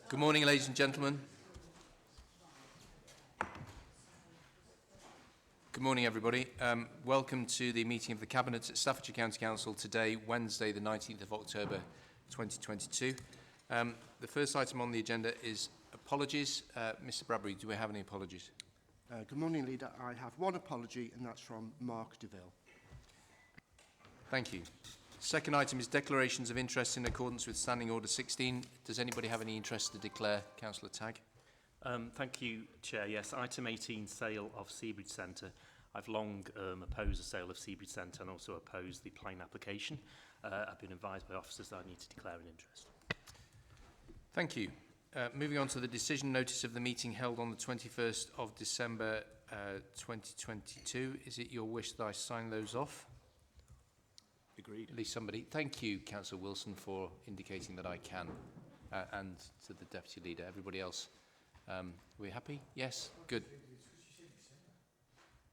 Good morning, ladies and gentlemen. Good morning, everybody. Welcome to the meeting of the Cabinet at Staffordshire County Council today, Wednesday, the 19th of October, 2022. The first item on the agenda is apologies. Mr. Bradbury, do we have any apologies? Good morning, Leader. I have one apology, and that's from Mark DeVille. Thank you. Second item is declarations of interest in accordance with Standing Order 16. Does anybody have any interest to declare? Councillor Tagg. Thank you, Chair. Yes, item 18, sale of Seabridge Centre. I've long opposed the sale of Seabridge Centre and also opposed the planning application. I've been advised by officers that I need to declare an interest. Thank you. Moving on to the decision notice of the meeting held on the 21st of December 2022. Is it your wish that I sign those off? Agreed. At least somebody. Thank you, Councillor Wilson, for indicating that I can, and to the Deputy Leader. Everybody else, are we happy? Yes? Good.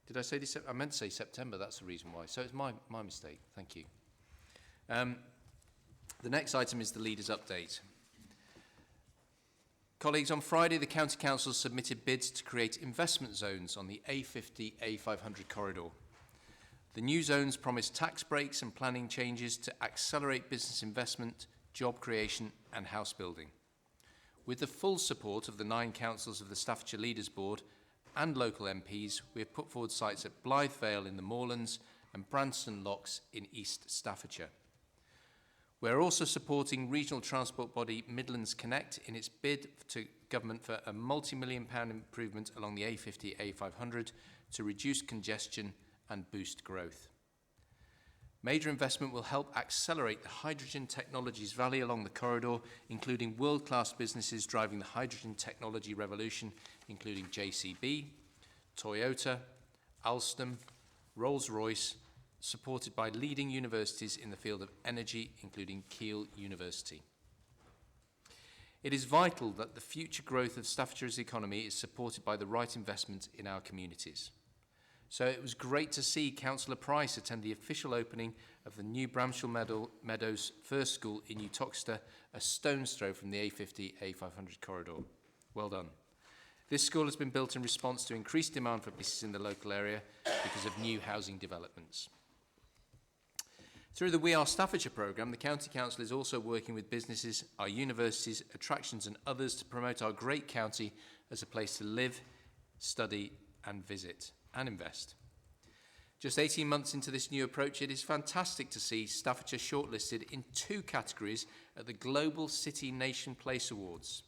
Did I say December? I meant to say September. That's the reason why. So it's my mistake. Thank you. The next item is the Leader's Update. Colleagues, on Friday, the County Council submitted bids to create investment zones on the A50-A500 corridor. The new zones promise tax breaks and planning changes to accelerate business investment, job creation and house building. With the full support of the 9 councils of the Staffordshire Leaders Board and local MPs, we have put forward sites at Blythe Vale in the Moorlands and Branston Locks in East Staffordshire. We are also supporting regional transport body Midlands Connect in its bid to government for a multi-million-pound improvement along the A50-A500 to reduce congestion and boost growth. Major investment will help accelerate the hydrogen technologies valley along the corridor, including world-class businesses driving the hydrogen technology revolution, including JCB, Toyota, Alstom, Rolls-Royce, supported by leading universities in the field of energy, including Keele University. It is vital that the future growth of Staffordshire's economy is supported by the right investment in our communities. So it was great to see Councillor Price attend the official opening of the new Bramshall Meadows First School in Uttoxeter, a stone's throw from the A50-A500 corridor. Well done. This school has been built in response to increased demand for places in the local area because of new housing developments. Through the We Are Staffordshire programme, the County Council is also working with businesses, our universities, attractions and others to promote our great county as a place to live, study and visit and invest. Just 18 months into this new approach, it is fantastic to see Staffordshire shortlisted in 2 categories at the Global City Nation Place Awards.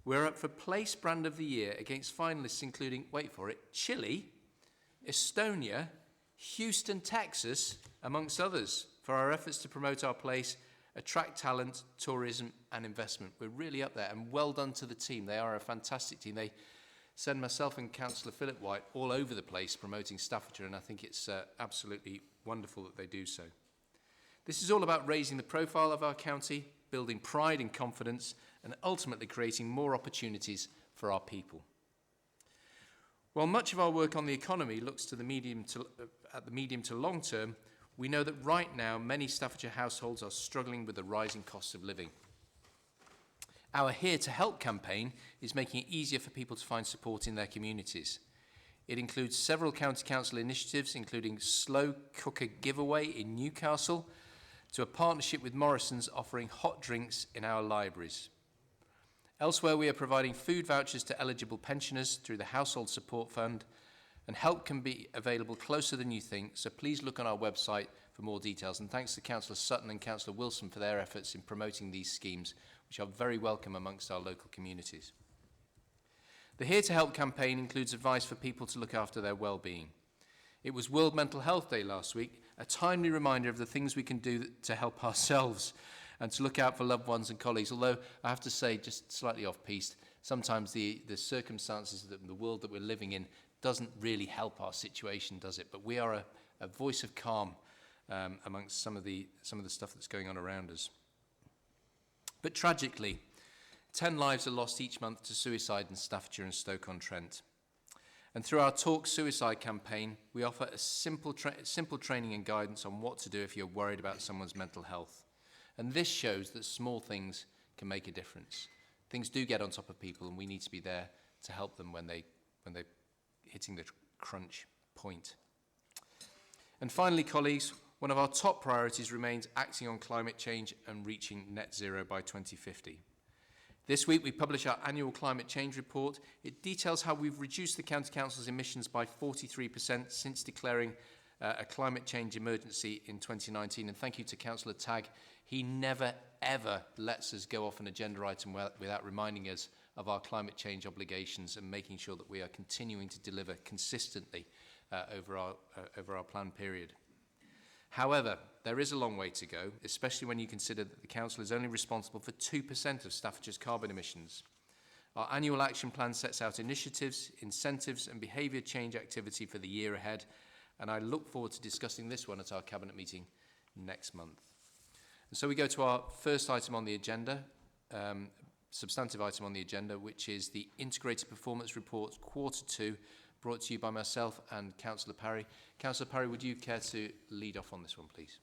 We're up for Place Brand of the Year against finalists including, wait for it, Chile, Estonia, Houston, Texas, amongst others, for our efforts to promote our place, attract talent, tourism and investment. We're really up there, and well done to the team. They are a fantastic team. They send myself and Councillor Philip White all over the place promoting Staffordshire, and I think it's absolutely wonderful that they do so. This is all about raising the profile of our county, building pride and confidence, and ultimately creating more opportunities for our people. While much of our work on the economy looks to the medium to long term, we know that right now many Staffordshire households are struggling with the rising costs of living. Our Here to Help campaign is making it easier for people to find support in their communities. It includes several county council initiatives, including Slow Cooker Giveaway in Newcastle, to a partnership with Morrison's offering hot drinks in our libraries. Elsewhere, we are providing food vouchers to eligible pensioners through the Household Support Fund, and help can be available closer than you think, so please look on our website for more details. And thanks to Councillor Sutton and Councillor Wilson for their efforts in promoting these schemes, which are very welcome amongst our local communities. The Here to Help campaign includes advice for people to look after their well-being. It was World Mental Health Day last week, a timely reminder of the things we can do to help ourselves and to look out for loved ones and colleagues. Although I have to say, just slightly off-piste, sometimes the circumstances of the world that we're living in doesn't really help our situation, does it? But we are a voice of calm amongst some of the stuff that's going on around us. But tragically, 10 lives are lost each month to suicide in Staffordshire and Stoke-on-Trent. And through our Talk Suicide campaign, we offer a simple training and guidance on what to do if you're worried about someone's mental health. And this shows that small things can make a difference. things do get on top of people, and we need to be there to help them when they're hitting the crunch point. And finally, colleagues, one of our top priorities remains acting on climate change and reaching net zero by 2050. This week we publish our annual climate change report. It details how we've reduced the County Council's emissions by 43% since declaring a climate change emergency in 2019. And thank you to Councillor Tagg. He never, ever lets us go off an agenda item without reminding us of our climate change obligations and making sure that we are continuing to deliver consistently over our planned period. However, there is a long way to go, especially when you consider that the Council is only responsible for 2% of Staffordshire's carbon emissions. Our annual action plan sets out initiatives, incentives and behaviour change activity for the year ahead, and I look forward to discussing this one at our Cabinet meeting next month. And so we go to our first item on the agenda, substantive item on the agenda, which is the Integrated Performance Report Quarter 2, brought to you by myself and Councillor Parry. Councillor Parry, would you care to lead off on this one, please?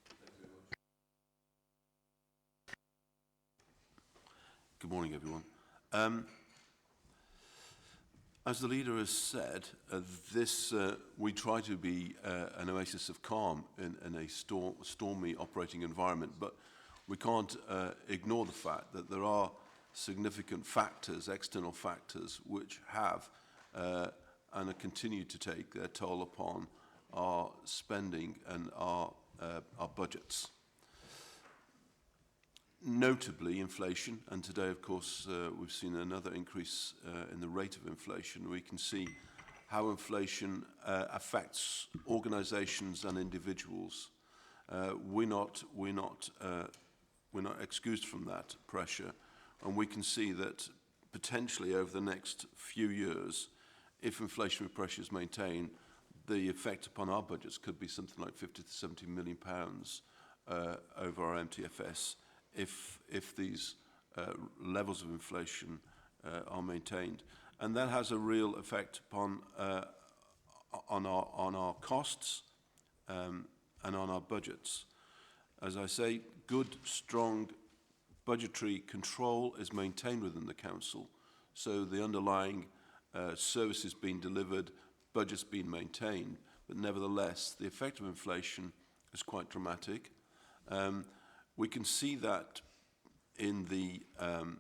Good morning, everyone. As the leader has said, we try to be an oasis of calm in a stormy operating environment, but we can't ignore the fact that there are significant factors, external factors, which have and continue to take their toll upon our spending and our budgets. Notably inflation, and today of course we've seen another increase in the rate of inflation. We can see how inflation affects organisations and individuals. We're not excused from that pressure, and we can see that potentially over the next few years, if inflationary pressures maintain, the effect upon our budgets could be something like £50 to £70 million over our MTFS if these levels of inflation are maintained. And that has a real effect upon on our costs and on our budgets. As I say, good, strong budgetary control is maintained within the Council, so the underlying services being delivered, budgets being maintained, but nevertheless the effect of inflation is quite dramatic. We can see that in the when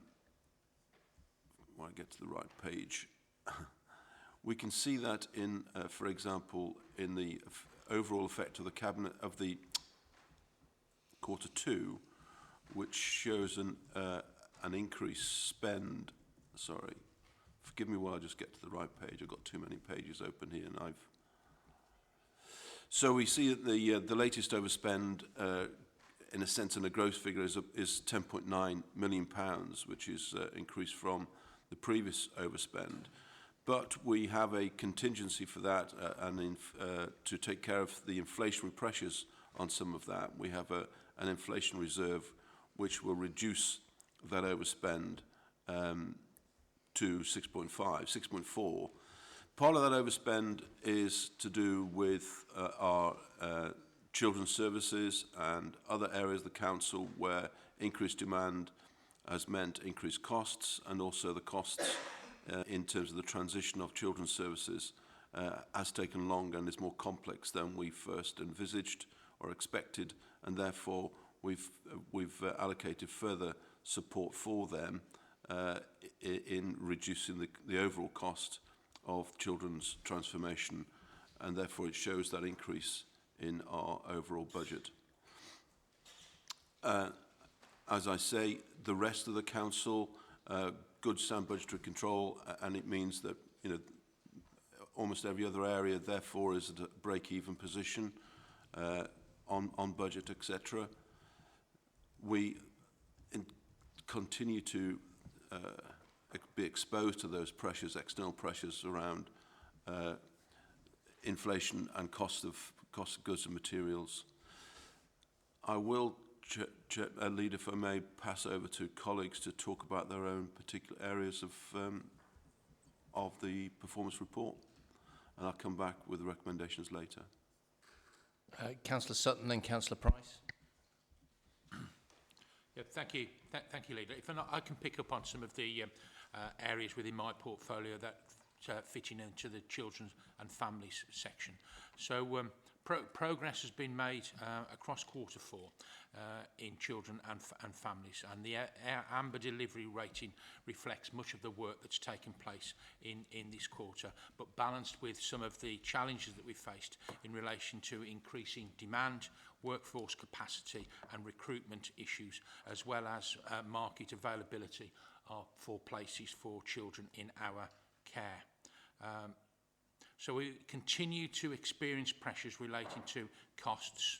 I get to the right page, we can see that in, for example, in the overall effect of the Cabinet of the Quarter 2, which shows an increased spend. Sorry. Forgive me while I just get to the right page. I've got too many pages open here, and So we see that the latest overspend, in a sense, in a gross figure, is £10.9 million, which is increased from the previous overspend. But we have a contingency for that, to take care of the inflationary pressures on some of that. We have an inflation reserve which will reduce that overspend to 6.4. Part of that overspend is to do with our children's services and other areas of the Council where increased demand has meant increased costs, and also the costs in terms of the transition of children's services has taken longer and is more complex than we first envisaged or expected, and therefore we've allocated further support for them in reducing the overall cost of children's transformation, and therefore it shows that increase in our overall budget. As I say, the rest of the Council, good sound budgetary control, and it means that almost every other area therefore is at a break-even position on budget, etc. We continue to be exposed to those pressures, external pressures around inflation and cost of goods and materials. I will, Leader, if I may, pass over to colleagues to talk about their own particular areas of the performance report, and I'll come back with the recommendations later. Councillor Sutton and Councillor Price. Thank you, Leader. If I can pick up on some of the areas within my portfolio that fitting into the children and families section. So progress has been made across quarter 4 in children and families, and the amber delivery rating reflects much of the work that's taken place in this quarter, but balanced with some of the challenges that we faced in relation to increasing demand, workforce capacity and recruitment issues, as well as market availability for places for children in our care. So we continue to experience pressures relating to costs,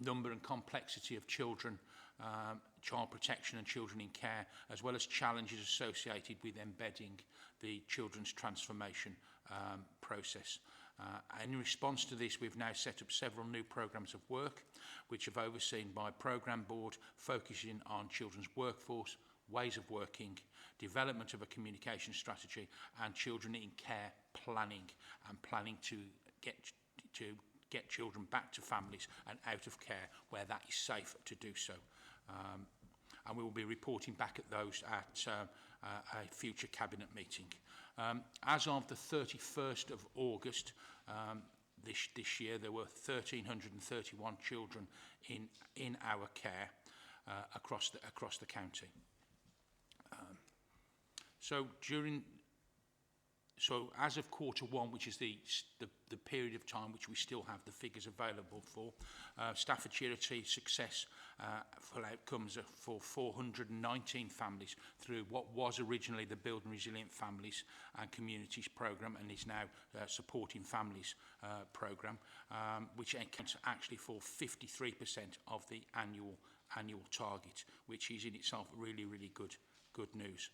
number and complexity of children, child protection and children in care, as well as challenges associated with embedding the children's transformation process. In response to this, we've now set up several new programmes of work, which have overseen by Programme Board, focusing on children's workforce, ways of working, development of a communication strategy, and children in care planning, and planning to get children back to families and out of care where that is safe to do so. And we will be reporting back at those at a future Cabinet meeting. As of the 31st of August this year, there were 1,331 children in our care across the county. So as of quarter 1, which is the period of time which we still have the figures available for, Staffordshire achieved success for outcomes for 419 families through what was originally the Building Resilient Families and Communities programme, and is now Supporting Families programme, which accounts actually for 53% of the annual target, which is in itself really, really good news.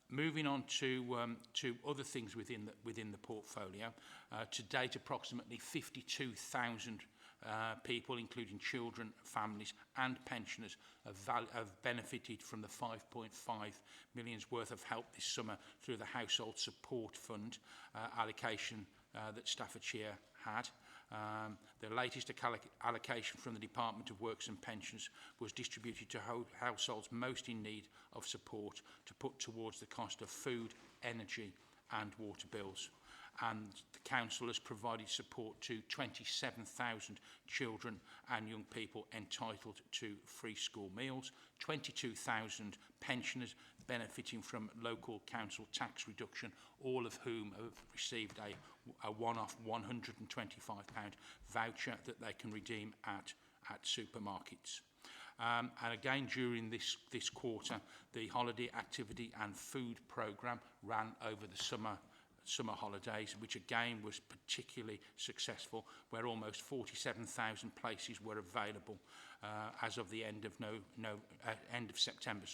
Moving on to other things within the portfolio, to date approximately 52,000 people, including children, families and pensioners, have benefited from the 5.5 million worth of help this summer through the Household Support Fund allocation that Staffordshire had. The latest allocation from the Department of Works and Pensions was distributed to households most in need of support to put towards the cost of food, energy and water bills. And the Council has provided support to 27,000 children and young people entitled to free school meals, 22,000 pensioners benefiting from local council tax reduction, all of whom have received a one-off £125 voucher that they can redeem at supermarkets. And again, during this quarter, the Holiday Activity and Food Programme ran over the summer holidays, which again was particularly successful, where almost 47,000 places were available as of the end of September.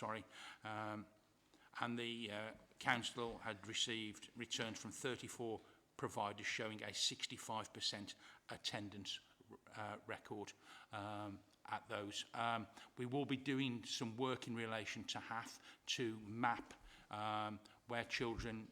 And the council had received returns from 34 providers, showing a 65% attendance record at those. We will be doing some work in relation to HAF to map where children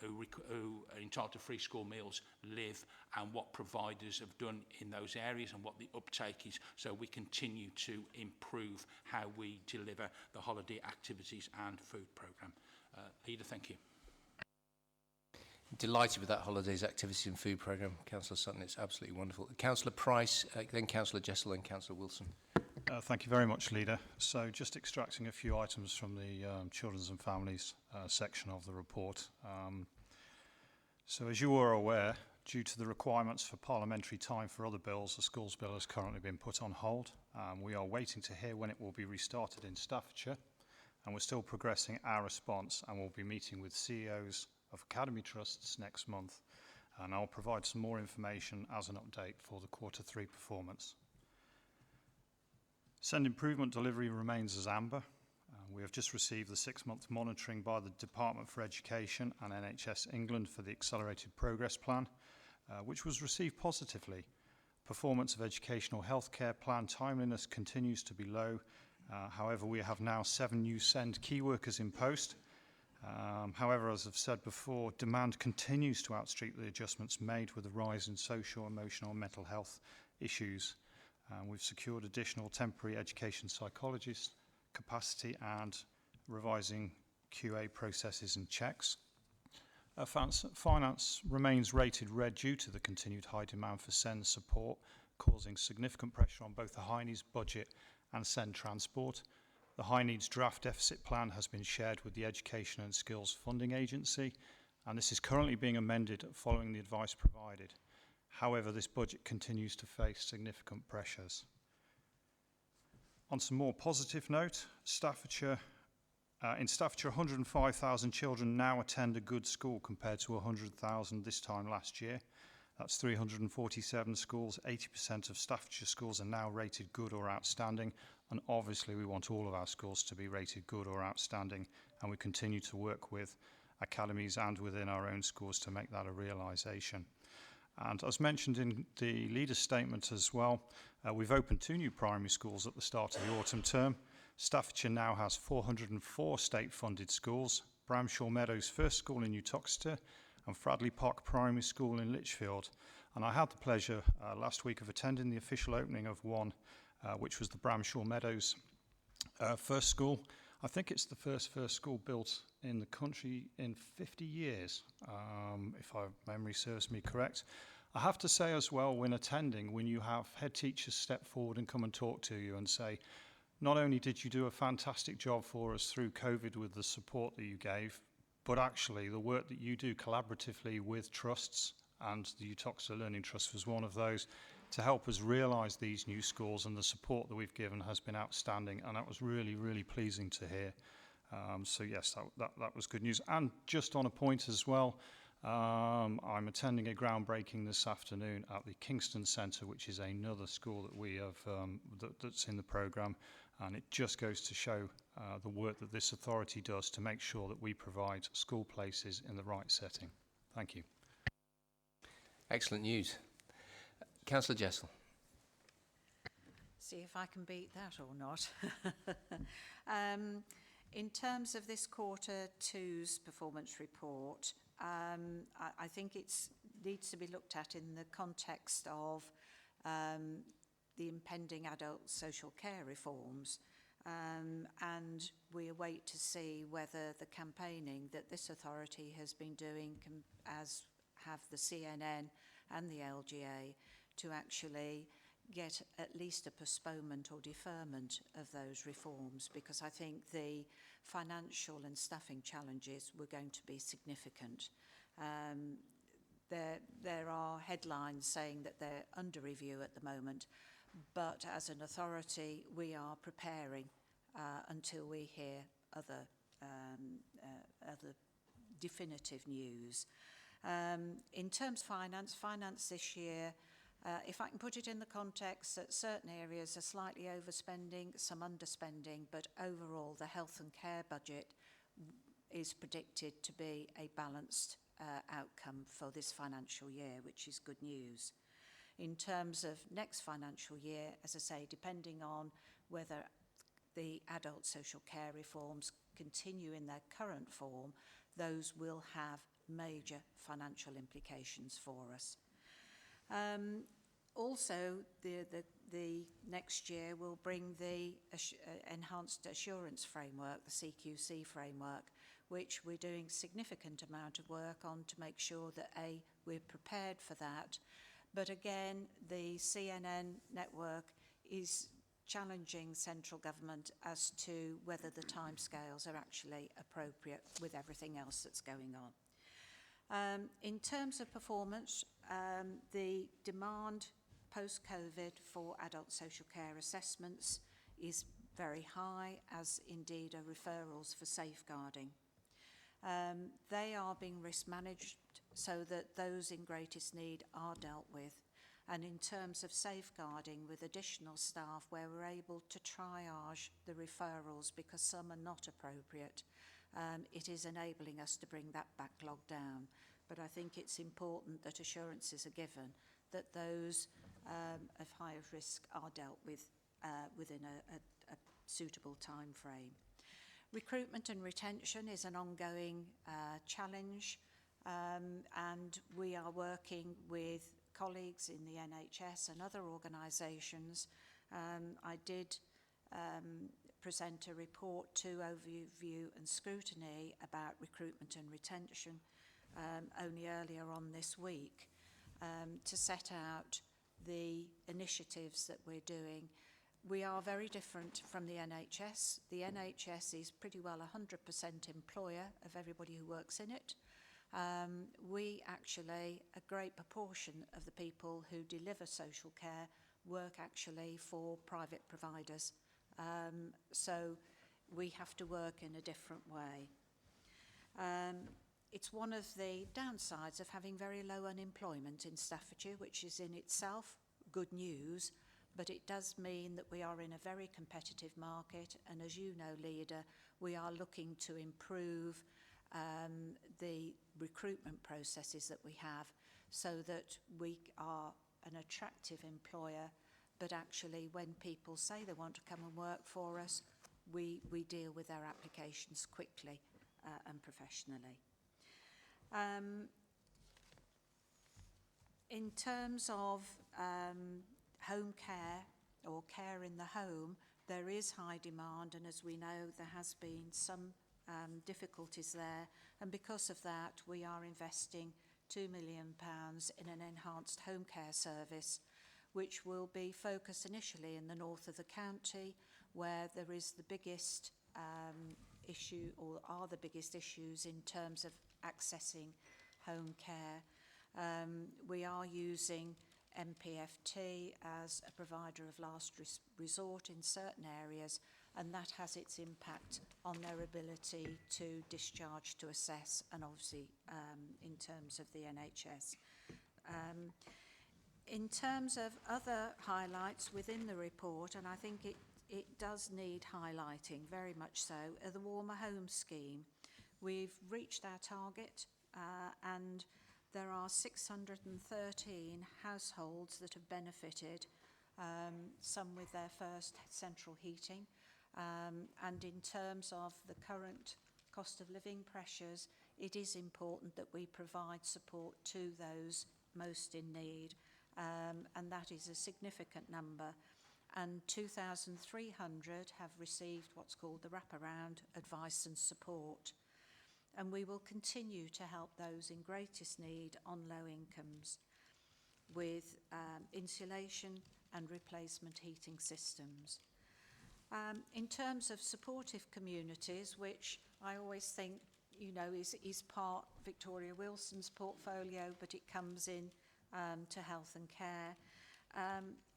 who are entitled to free school meals live, and what providers have done in those areas and what the uptake is, so we continue to improve how we deliver the holiday activities and food programme. Leader, thank you. Delighted with that holidays, activities and food programme, Councillor Sutton. It's absolutely wonderful. Councillor Price, then Councillor Jessel and Councillor Wilson. Thank you very much, Leader. So just extracting a few items from the Children's and Families section of the report. So as you are aware, due to the requirements for parliamentary time for other bills, the schools bill has currently been put on hold. We are waiting to hear when it will be restarted in Staffordshire, and we're still progressing our response, and we'll be meeting with CEOs of Academy Trusts next month, and I'll provide some more information as an update for the Q3 performance. Send improvement delivery remains as amber. We have just received the 6-month monitoring by the Department for Education and NHS England for the Accelerated Progress Plan, which was received positively. Performance of educational healthcare plan timeliness continues to be low. However, we have now 7 new SEND key workers in post. However, as I've said before, demand continues to outstrip the adjustments made with the rise in social, emotional and mental health issues. We've secured additional temporary education psychologist capacity and revising QA processes and checks. Finance remains rated red due to the continued high demand for SEND support, causing significant pressure on both the high needs budget and SEND transport. The high needs draft deficit plan has been shared with the Education and Skills Funding Agency, and this is currently being amended following the advice provided. However, this budget continues to face significant pressures. On some more positive note, in Staffordshire, 105,000 children now attend a good school compared to 100,000 this time last year. That's 347 schools. 80% of Staffordshire schools are now rated good or outstanding, and obviously we want all of our schools to be rated good or outstanding, and we continue to work with academies and within our own schools to make that a realisation. And as mentioned in the leader's statement as well, we've opened 2 new primary schools at the start of the autumn term. Staffordshire now has 404 state-funded schools, Bramshaw Meadows First School in Uttoxeter and Fradley Park Primary School in Lichfield. And I had the pleasure last week of attending the official opening of one, which was the Bramshaw Meadows First School. I think it's the first school built in the country in 50 years, if my memory serves me correct. I have to say as well, when attending, when you have head teachers step forward and come and talk to you and say, not only did you do a fantastic job for us through COVID with the support that you gave, but actually the work that you do collaboratively with trusts, and the Uttoxeter Learning Trust was one of those, to help us realise these new schools, and the support that we've given has been outstanding, and that was really, really pleasing to hear. So yes, that was good news. And just on a point as well, I'm attending a groundbreaking this afternoon at the Kingston Centre, which is another school that we have that's in the programme, and it just goes to show the work that this authority does to make sure that we provide school places in the right setting. Thank you. Excellent news. Councillor Jessel. See if I can beat that or not. In terms of this quarter two's performance report, I think it needs to be looked at in the context of the impending adult social care reforms, and we await to see whether the campaigning that this authority has been doing, as have the CNN and the LGA, to actually get at least a postponement or deferment of those reforms, because I think the financial and staffing challenges were going to be significant. There are headlines saying that they're under review at the moment, but as an authority we are preparing until we hear other definitive news. In terms of finance this year, if I can put it in the context that certain areas are slightly overspending, some underspending, but overall the health and care budget is predicted to be a balanced outcome for this financial year, which is good news. In terms of next financial year, as I say, depending on whether the adult social care reforms continue in their current form, those will have major financial implications for us. Also, the next year will bring the enhanced assurance framework, the CQC framework, which we're doing significant amount of work on to make sure that we're prepared for that. But again, the CNN network is challenging central government as to whether the timescales are actually appropriate with everything else that's going on. In terms of performance, the demand post-COVID for adult social care assessments is very high, as indeed are referrals for safeguarding. They are being risk managed so that those in greatest need are dealt with. And in terms of safeguarding with additional staff, where we're able to triage the referrals because some are not appropriate, it is enabling us to bring that backlog down. But I think it's important that assurances are given that those of higher risk are dealt with within a suitable time frame. Recruitment and retention is an ongoing challenge, and we are working with colleagues in the NHS and other organisations, I did present a report to Overview and Scrutiny about recruitment and retention only earlier on this week, to set out the initiatives that we're doing. We are very different from the NHS. The NHS is pretty well 100% employer of everybody who works in it. We actually, a great proportion of the people who deliver social care work actually for private providers. So we have to work in a different way. It's one of the downsides of having very low unemployment in Staffordshire, which is in itself good news, but it does mean that we are in a very competitive market, and as you know, Leader, we are looking to improve the recruitment processes that we have so that we are an attractive employer, but actually when people say they want to come and work for us, we deal with their applications quickly and professionally. In terms of home care or care in the home, there is high demand, and as we know, there has been some difficulties there, and because of that we are investing £2 million in an enhanced home care service, which will be focused initially in the north of the county, where there is the biggest issue, or are the biggest issues in terms of accessing home care. We are using MPFT as a provider of last resort in certain areas, and that has its impact on their ability to discharge, to assess, and obviously in terms of the NHS. In terms of other highlights within the report, and I think it does need highlighting very much so, the Warmer Homes Scheme. We've reached our target and there are 613 households that have benefited, some with their first central heating. And in terms of the current cost of living pressures, it is important that we provide support to those most in need. And that is a significant number. And 2,300 have received what's called the wraparound advice and support. And we will continue to help those in greatest need on low incomes with insulation and replacement heating systems. In terms of supportive communities, which I always think, you know, is part Victoria Wilson's portfolio, but it comes in to health and care.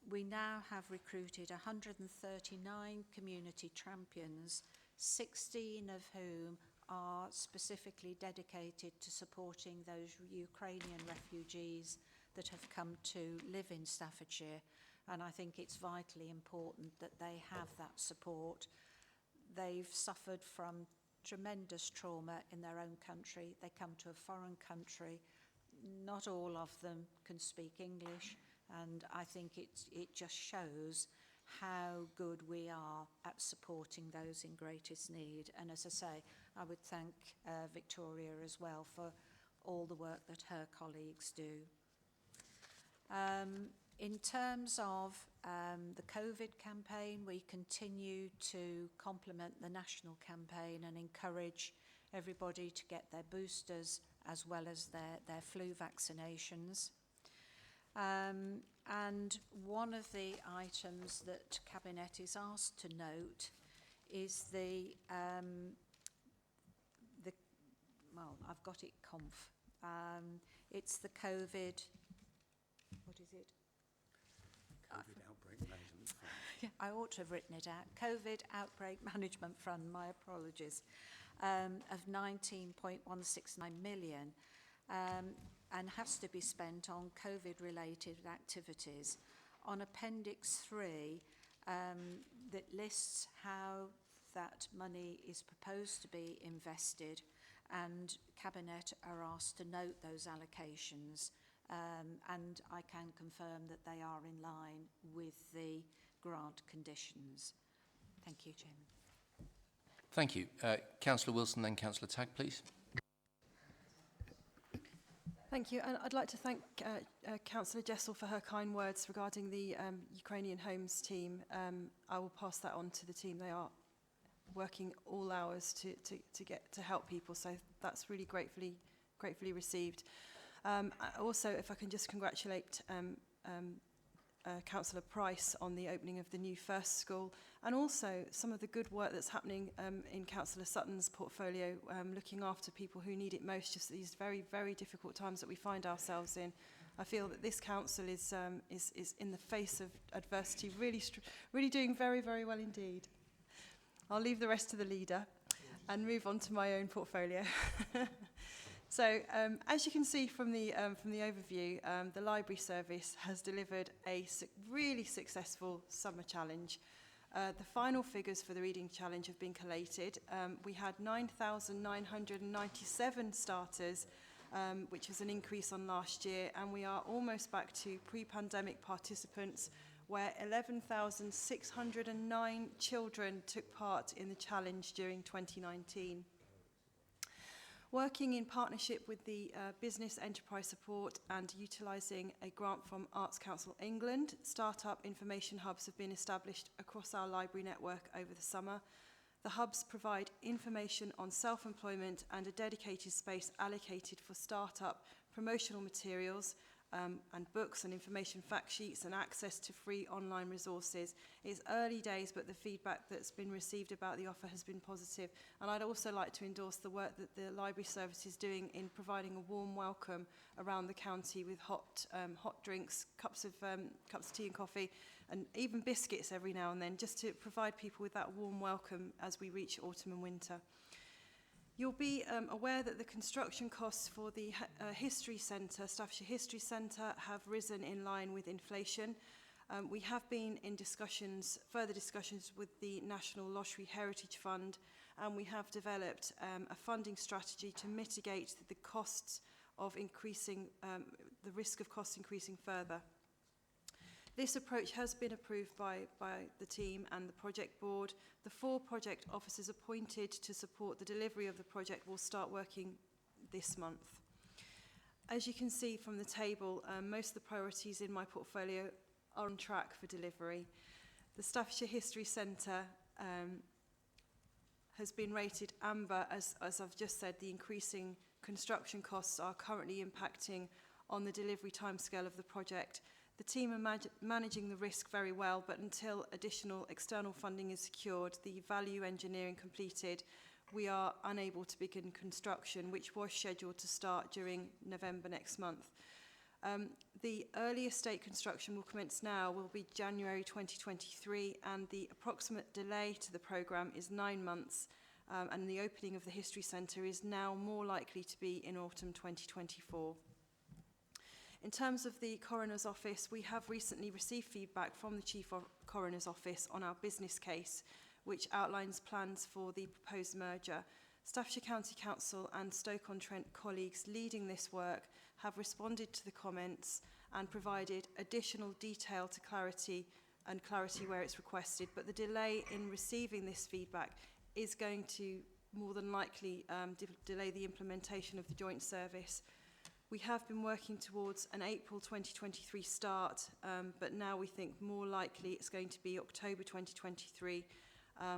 We now have recruited 139 community champions, 16 of whom are specifically dedicated to supporting those Ukrainian refugees that have come to live in Staffordshire. And I think it's vitally important that they have that support. They've suffered from tremendous trauma in their own country. They come to a foreign country. Not all of them can speak English, and I think it just shows how good we are at supporting those in greatest need. And as I say, I would thank Victoria as well for all the work that her colleagues do. In terms of the COVID campaign, we continue to complement the national campaign and encourage everybody to get their boosters as well as their flu vaccinations. And one of the items that Cabinet is asked to note is well, I've got it conf. It's the COVID, what is it? COVID Outbreak Management Fund. Yeah, I ought to have written it out. COVID Outbreak Management Fund, my apologies, of 19.169 million, and has to be spent on COVID-related activities. On Appendix 3, that lists how that money is proposed to be invested, and Cabinet are asked to note those allocations, and I can confirm that they are in line with the grant conditions. Thank you, Chairman. Thank you. Councillor Wilson, then Councillor Tagg, please. Thank you, and I'd like to thank Councillor Jessel for her kind words regarding the Ukrainian Homes team. I will pass that on to the team. They are working all hours to help people, so that's really gratefully received. Also, if I can just congratulate Councillor Price on the opening of the new first school, and also some of the good work that's happening in Councillor Sutton's portfolio, looking after people who need it most, just these very, very difficult times that we find ourselves in. I feel that this council is in the face of adversity, really doing very, very well indeed. I'll leave the rest to the leader and move on to my own portfolio. So, as you can see from the overview, the library service has delivered a really successful summer challenge. The final figures for the reading challenge have been collated. We had 9,997 starters, which is an increase on last year, and we are almost back to pre-pandemic participants, where 11,609 children took part in the challenge during 2019. Working in partnership with the Business Enterprise Support and utilising a grant from Arts Council England, startup information hubs have been established across our library network over the summer. The hubs provide information on self-employment and a dedicated space allocated for startup promotional materials and books and information fact sheets and access to free online resources. It's early days, but the feedback that's been received about the offer has been positive. And I'd also like to endorse the work that the library service is doing in providing a warm welcome around the county with hot drinks, cups of tea and coffee, and even biscuits every now and then, just to provide people with that warm welcome as we reach autumn and winter. You'll be aware that the construction costs for the History Centre, Staffordshire History Centre, have risen in line with inflation. We have been in further discussions with the National Lottery Heritage Fund, and we have developed a funding strategy to mitigate the costs of increasing, the risk of costs increasing further. This approach has been approved by the team and the project board. The 4 project officers appointed to support the delivery of the project will start working this month. As you can see from the table, most of the priorities in my portfolio are on track for delivery. The Staffordshire History Centre has been rated amber. As I've just said, the increasing construction costs are currently impacting on the delivery timescale of the project. The team are managing the risk very well, but until additional external funding is secured, the value engineering completed, we are unable to begin construction, which was scheduled to start during November next month. The earliest date construction will commence now will be January 2023, and the approximate delay to the programme is 9 months, and the opening of the History Centre is now more likely to be in autumn 2024. In terms of the Coroner's Office, we have recently received feedback from the Chief Coroner's Office on our business case, which outlines plans for the proposed merger. Staffordshire County Council and Stoke-on-Trent colleagues leading this work have responded to the comments and provided additional detail to clarity where it's requested, but the delay in receiving this feedback is going to more than likely delay the implementation of the joint service. We have been working towards an April 2023 start, but now we think more likely it's going to be October 2023,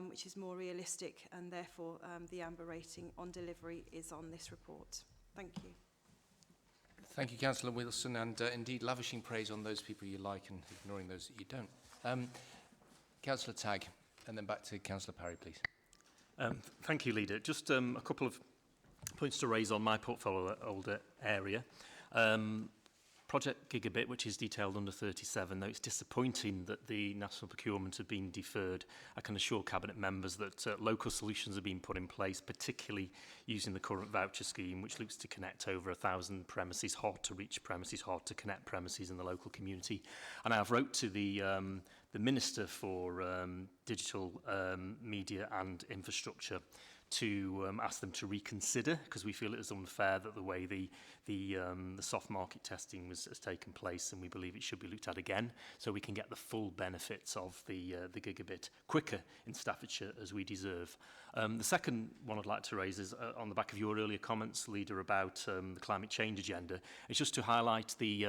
which is more realistic, and therefore the amber rating on delivery is on this report. Thank you. Thank you, Councillor Wilson, and indeed lavishing praise on those people you like and ignoring those that you don't. Councillor Tagg, and then back to Councillor Parry, please. Thank you, Leader. Just a couple of points to raise on my portfolio older area. Project Gigabit, which is detailed under 37, though it's disappointing that the national procurement had been deferred. I can assure Cabinet members that local solutions have been put in place, particularly using the current voucher scheme, which looks to connect over 1,000 premises hard to reach premises, hard to connect premises in the local community. And I've wrote to the Minister for Digital Media and Infrastructure to ask them to reconsider, because we feel it is unfair that the way the soft market testing has taken place, and we believe it should be looked at again, so we can get the full benefits of the gigabit quicker in Staffordshire as we deserve. The second one I'd like to raise is on the back of your earlier comments, Leader, about the climate change agenda. It's just to highlight the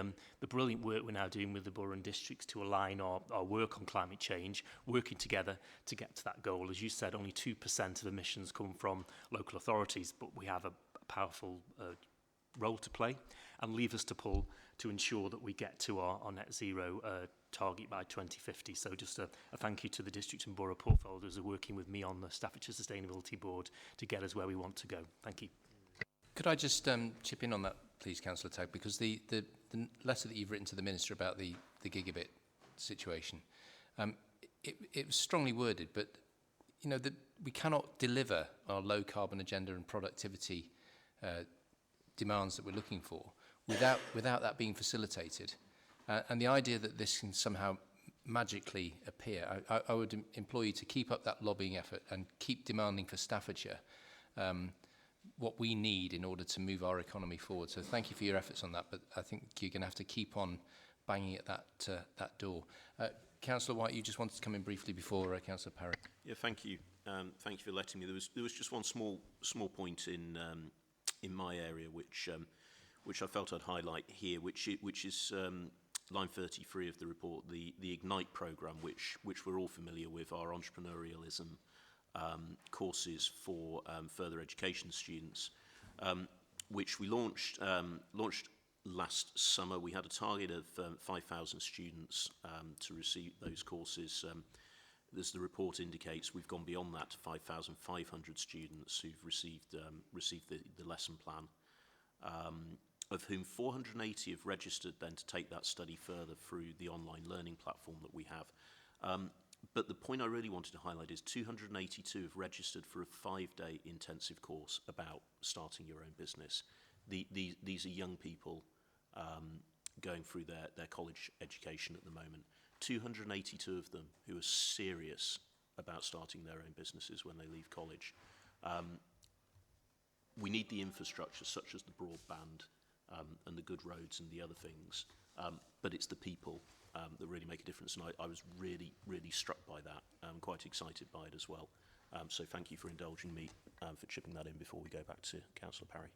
brilliant work we're now doing with the borough and districts to align our work on climate change, working together to get to that goal. As you said, only 2% of emissions come from local authorities, but we have a powerful role to play and levers to pull to ensure that we get to our net zero target by 2050. So just a thank you to the district and borough portfolios who are working with me on the Staffordshire Sustainability Board to get us where we want to go. Thank you. Could I just chip in on that, please, Councillor Tagg, because the letter that you've written to the Minister about the gigabit situation, it was strongly worded, but you know, we cannot deliver our low carbon agenda and productivity demands that we're looking for without that being facilitated. And the idea that this can somehow magically appear, I would implore you to keep up that lobbying effort and keep demanding for Staffordshire what we need in order to move our economy forward. So thank you for your efforts on that, but I think you're going to have to keep on banging at that door. Councillor White, you just wanted to come in briefly before Councillor Parry. Yeah, thank you. Thank you for letting me. There was just one small point in my area which I felt I'd highlight here, which is line 33 of the report, the Ignite programme, which we're all familiar with, our entrepreneurialism courses for further education students, which we launched last summer. We had a target of 5,000 students to receive those courses. As the report indicates, we've gone beyond that to 5,500 students who've received the lesson plan, of whom 480 have registered then to take that study further through the online learning platform that we have. But the point I really wanted to highlight is 282 have registered for a 5-day intensive course about starting your own business. These are young people going through their college education at the moment. 282 of them who are serious about starting their own businesses when they leave college. We need the infrastructure such as the broadband and the good roads and the other things, but it's the people that really make a difference, and I was really struck by that. I'm quite excited by it as well. So thank you for indulging me for chipping that in before we go back to Councillor Parry.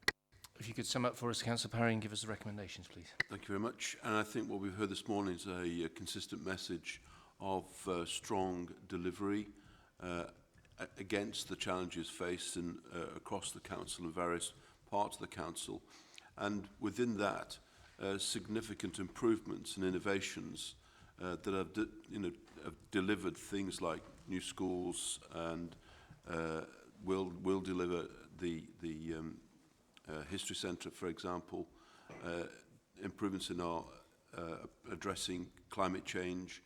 If you could sum up for us, Councillor Parry, and give us the recommendations, please. Thank you very much. And I think what we've heard this morning is a consistent message of strong delivery against the challenges faced across the council and various parts of the council. And within that, significant improvements and innovations that have delivered things like new schools and will deliver the History Centre, for example, improvements in our addressing climate change,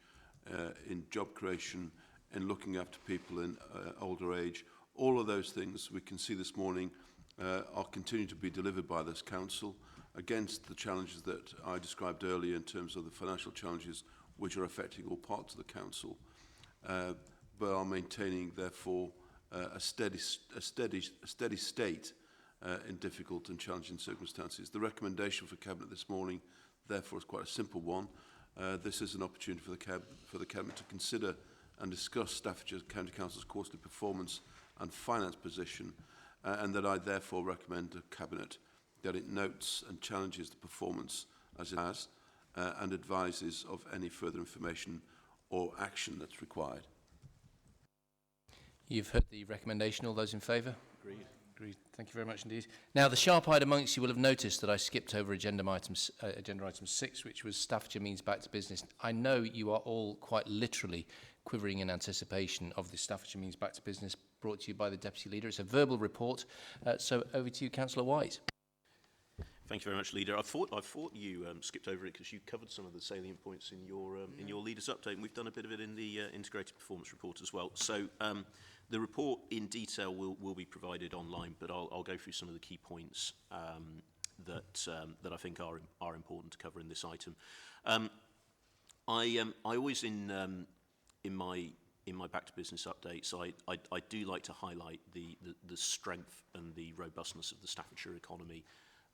in job creation, in looking after people in older age. All of those things we can see this morning are continuing to be delivered by this council against the challenges that I described earlier in terms of the financial challenges which are affecting all parts of the council, but are maintaining, therefore, a steady state in difficult and challenging circumstances. The recommendation for Cabinet this morning, therefore, is quite a simple one. This is an opportunity for the Cabinet to consider and discuss Staffordshire County Council's quarterly performance and finance position, and that I therefore recommend to Cabinet that it notes and challenges the performance as it has and advises of any further information or action that's required. You've heard the recommendation. All those in favour? Agreed. Agreed. Thank you very much indeed. Now, the sharp-eyed amongst you will have noticed that I skipped over agenda item 6, which was Staffordshire means back to business. I know you are all quite literally quivering in anticipation of the Staffordshire means back to business brought to you by the Deputy Leader. It's a verbal report. So over to you, Councillor White. Thank you very much, Leader. I thought you skipped over it because you covered some of the salient points in your Leader's update, and we've done a bit of it in the integrated performance report as well. So the report in detail will be provided online, but I'll go through some of the key points that I think are important to cover in this item. I always in in my Back to Business updates, I do like to highlight the strength and the robustness of the Staffordshire economy.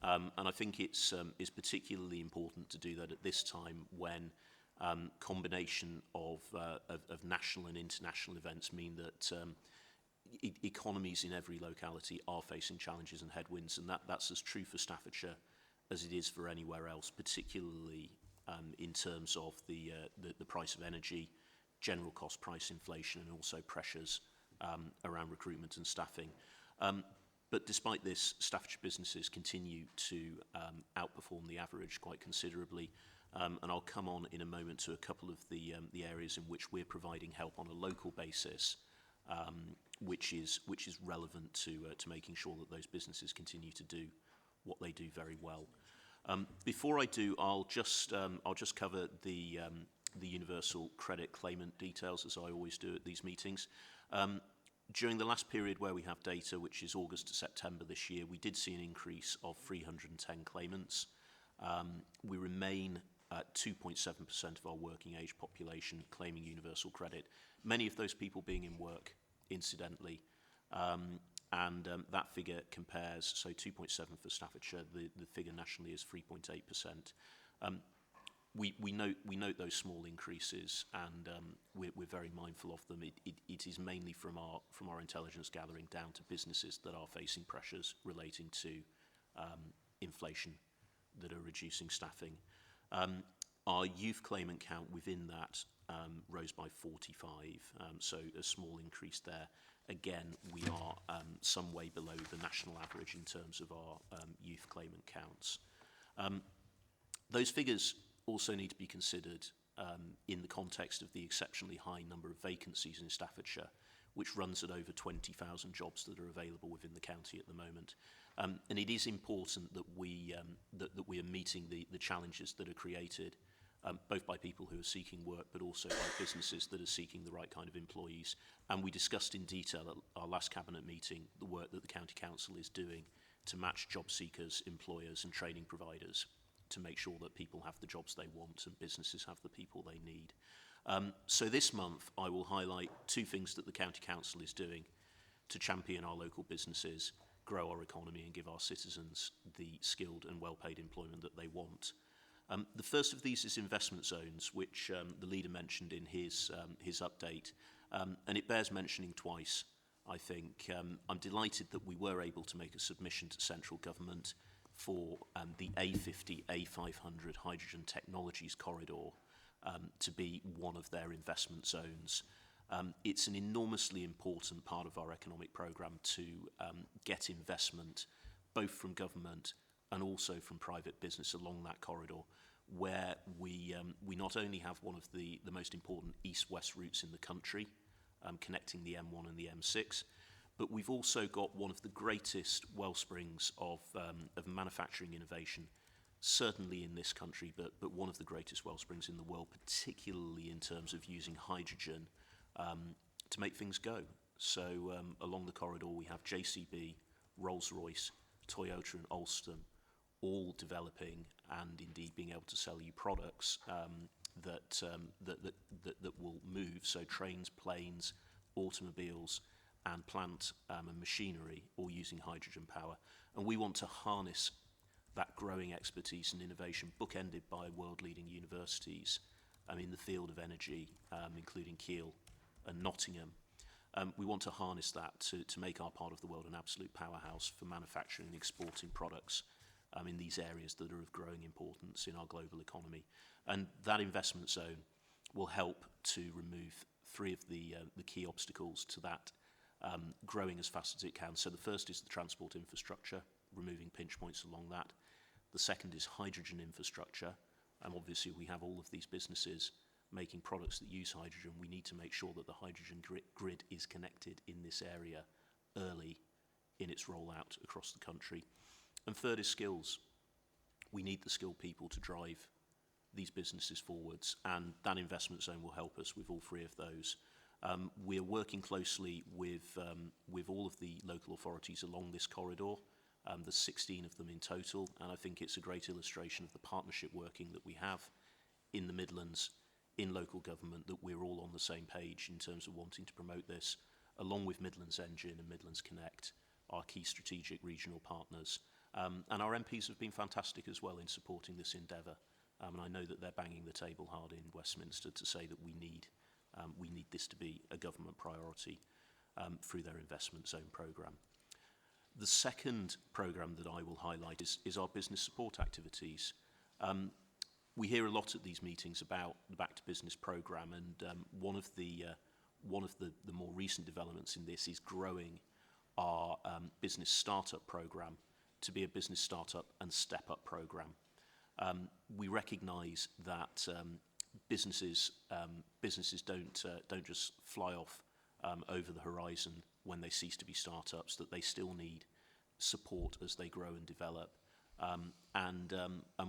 And I think it's particularly important to do that at this time when combination of national and international events mean that economies in every locality are facing challenges and headwinds, and that's as true for Staffordshire as it is for anywhere else, particularly in terms of the price of energy, general cost price inflation, and also pressures around recruitment and staffing. But despite this, Staffordshire businesses continue to outperform the average quite considerably. And I'll come on in a moment to a couple of the areas in which we're providing help on a local basis, which is relevant to making sure that those businesses continue to do what they do very well. Before I do, I'll just cover the universal credit claimant details, as I always do at these meetings. During the last period where we have data, which is August to September this year, we did see an increase of 310 claimants. We remain at 2.7% of our working age population claiming universal credit, many of those people being in work, incidentally. And that figure compares, so 2.7 for Staffordshire, the figure nationally is 3.8%. We note those small increases, and we're very mindful of them. It is mainly from our intelligence gathering down to businesses that are facing pressures relating to inflation that are reducing staffing. Our youth claimant count within that rose by 45, so a small increase there. Again, we are some way below the national average in terms of our youth claimant counts. Those figures also need to be considered in the context of the exceptionally high number of vacancies in Staffordshire, which runs at over 20,000 jobs that are available within the county at the moment. And it is important that we are meeting the challenges that are created both by people who are seeking work, but also by businesses that are seeking the right kind of employees. And we discussed in detail at our last cabinet meeting the work that the County Council is doing to match job seekers, employers and training providers to make sure that people have the jobs they want and businesses have the people they need. So this month I will highlight two things that the County Council is doing to champion our local businesses, grow our economy and give our citizens the skilled and well-paid employment that they want. The first of these is investment zones, which the leader mentioned in his update, and it bears mentioning twice, I think. I'm delighted that we were able to make a submission to central government for the A50, A500 hydrogen technologies corridor to be one of their investment zones. It's an enormously important part of our economic programme to get investment, both from government and also from private business along that corridor, where we not only have one of the most important east-west routes in the country, connecting the M1 and the M6, but we've also got one of the greatest wellsprings of manufacturing innovation, certainly in this country, but one of the greatest wellsprings in the world, particularly in terms of using hydrogen to make things go. So along the corridor we have JCB, Rolls-Royce, Toyota and Alstom, all developing and indeed being able to sell you products that will move, so trains, planes, automobiles and plant and machinery, all using hydrogen power. And we want to harness that growing expertise and innovation, bookended by world-leading universities in the field of energy, including Kiel and Nottingham. We want to harness that to make our part of the world an absolute powerhouse for manufacturing and exporting products in these areas that are of growing importance in our global economy. And that investment zone will help to remove three of the key obstacles to that growing as fast as it can. So the first is the transport infrastructure, removing pinch points along that. The second is hydrogen infrastructure. And obviously we have all of these businesses making products that use hydrogen. We need to make sure that the hydrogen grid is connected in this area early in its rollout across the country. And third is skills. We need the skilled people to drive these businesses forwards, and that investment zone will help us with all three of those. We're working closely with all of the local authorities along this corridor. There's 16 of them in total, and I think it's a great illustration of the partnership working that we have in the Midlands, in local government that we're all on the same page in terms of wanting to promote this, along with Midlands Engine and Midlands Connect, our key strategic regional partners. And our MPs have been fantastic as well in supporting this endeavour. And I know that they're banging the table hard in Westminster to say that we need this to be a government priority through their investment zone programme. The second programme that I will highlight is our business support activities. We hear a lot at these meetings about the Back to Business programme, and one of the more recent developments in this is growing our business startup programme to be a business startup and step up programme. We recognise that businesses don't just fly off over the horizon when they cease to be startups, that they still need support as they grow and develop. And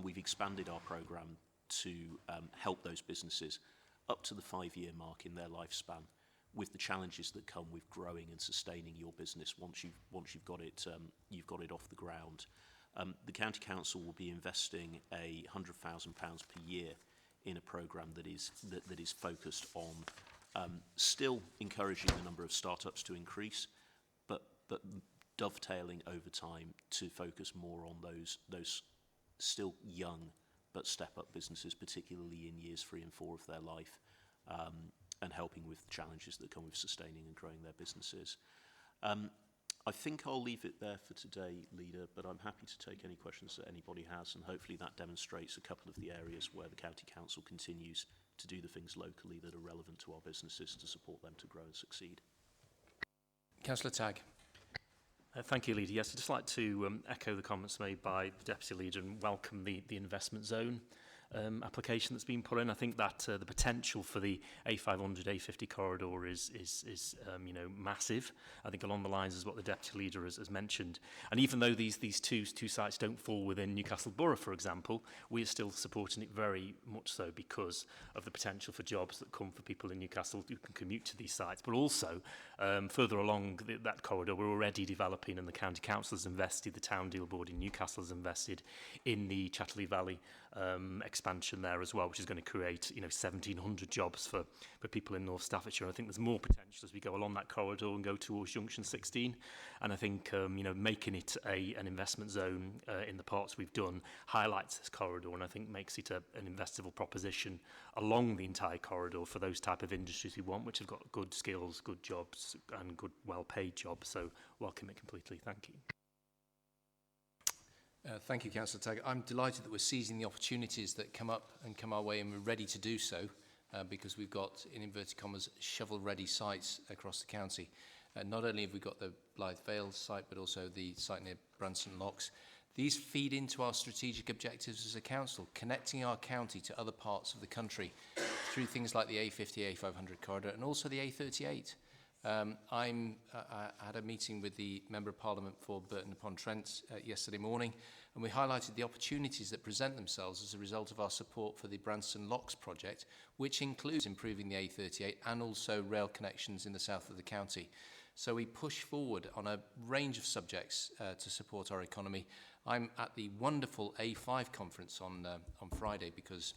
we've expanded our programme to help those businesses up to the 5-year mark in their lifespan, with the challenges that come with growing and sustaining your business once you've got it off the ground. The County Council will be investing £100,000 per year in a programme that is focused on still encouraging the number of startups to increase, but dovetailing over time to focus more on those still young but step-up businesses, particularly in years 3 and 4 of their life, and helping with the challenges that come with sustaining and growing their businesses. I think I'll leave it there for today, Leader, but I'm happy to take any questions that anybody has, and hopefully that demonstrates a couple of the areas where the County Council continues to do the things locally that are relevant to our businesses to support them to grow and succeed. Councillor Tagg. Thank you, Leader. Yes, I'd just like to echo the comments made by the Deputy Leader and welcome the investment zone application that's been put in. I think that the potential for the A500, A50 corridor is massive. I think along the lines is what the Deputy Leader has mentioned. And even though these two sites don't fall within Newcastle Borough, for example, we are still supporting it very much so because of the potential for jobs that come for people in Newcastle who can commute to these sites. But also, further along that corridor, we're already developing, and the County Council has invested, the Town Deal Board in Newcastle has invested in the Chatterley Valley expansion there as well, which is going to create 1,700 jobs for people in North Staffordshire. I think there's more potential as we go along that corridor and go towards Junction 16. And I think making it an investment zone in the parts we've done highlights this corridor, and I think makes it an investable proposition along the entire corridor for those type of industries we want, which have got good skills, good jobs, and good, well-paid jobs. So welcome it completely. Thank you. Thank you, Councillor Tagg. I'm delighted that we're seizing the opportunities that come up and come our way, and we're ready to do so because we've got, in inverted commas, shovel-ready sites across the county. Not only have we got the Blythe Vale site, but also the site near Branston Locks. These feed into our strategic objectives as a council, connecting our county to other parts of the country through things like the A50, A500 corridor, and also the A38. I had a meeting with the Member of Parliament for Burton-upon-Trent yesterday morning, and we highlighted the opportunities that present themselves as a result of our support for the Branston Locks project, which includes improving the A38 and also rail connections in the south of the county. So we push forward on a range of subjects to support our economy. I'm at the wonderful A5 conference on Friday because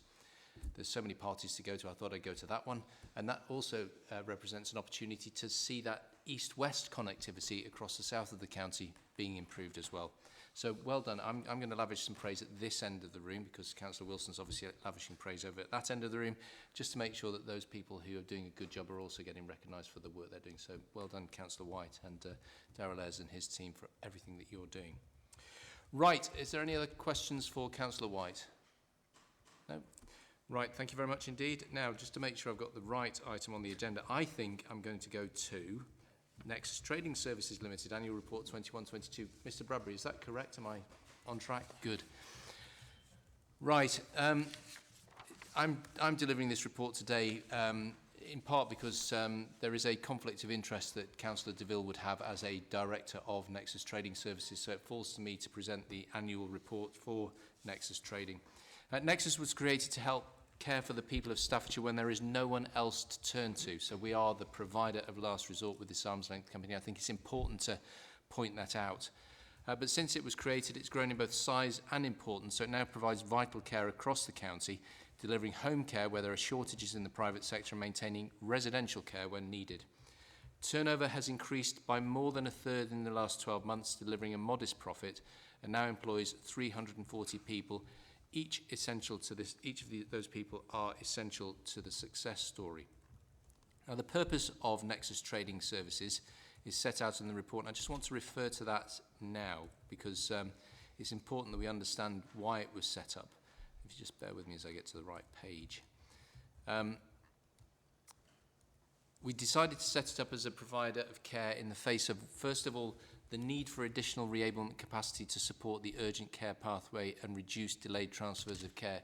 there's so many parties to go to. I thought I'd go to that one. And that also represents an opportunity to see that east-west connectivity across the south of the county being improved as well. So well done. I'm going to lavish some praise at this end of the room because Councillor Wilson's obviously lavishing praise over at that end of the room, just to make sure that those people who are doing a good job are also getting recognised for the work they're doing. So well done, Councillor White and Darrell Ayres and his team for everything that you're doing. Right, is there any other questions for Councillor White? No? Right, thank you very much indeed. Now, just to make sure I've got the right item on the agenda, I think I'm going to go to Nexus Trading Services Limited, Annual Report 21-22. Mr Bradbury, is that correct? Am I on track? Good. Right, I'm delivering this report today in part because there is a conflict of interest that Councillor DeVille would have as a Director of Nexus Trading Services, so it falls to me to present the annual report for Nexus Trading. Nexus was created to help care for the people of Staffordshire when there is no one else to turn to. So we are the provider of last resort with this arm's length company. I think it's important to point that out. But since it was created, it's grown in both size and importance, so it now provides vital care across the county, delivering home care where there are shortages in the private sector, and maintaining residential care when needed. Turnover has increased by more than a third in the last 12 months, delivering a modest profit, and now employs 340 people. Each of those people are essential to the success story. Now, the purpose of Nexus Trading Services is set out in the report, and I just want to refer to that now because it's important that we understand why it was set up. If you just bear with me as I get to the right page. We decided to set it up as a provider of care in the face of, first of all, the need for additional reablement capacity to support the urgent care pathway and reduce delayed transfers of care.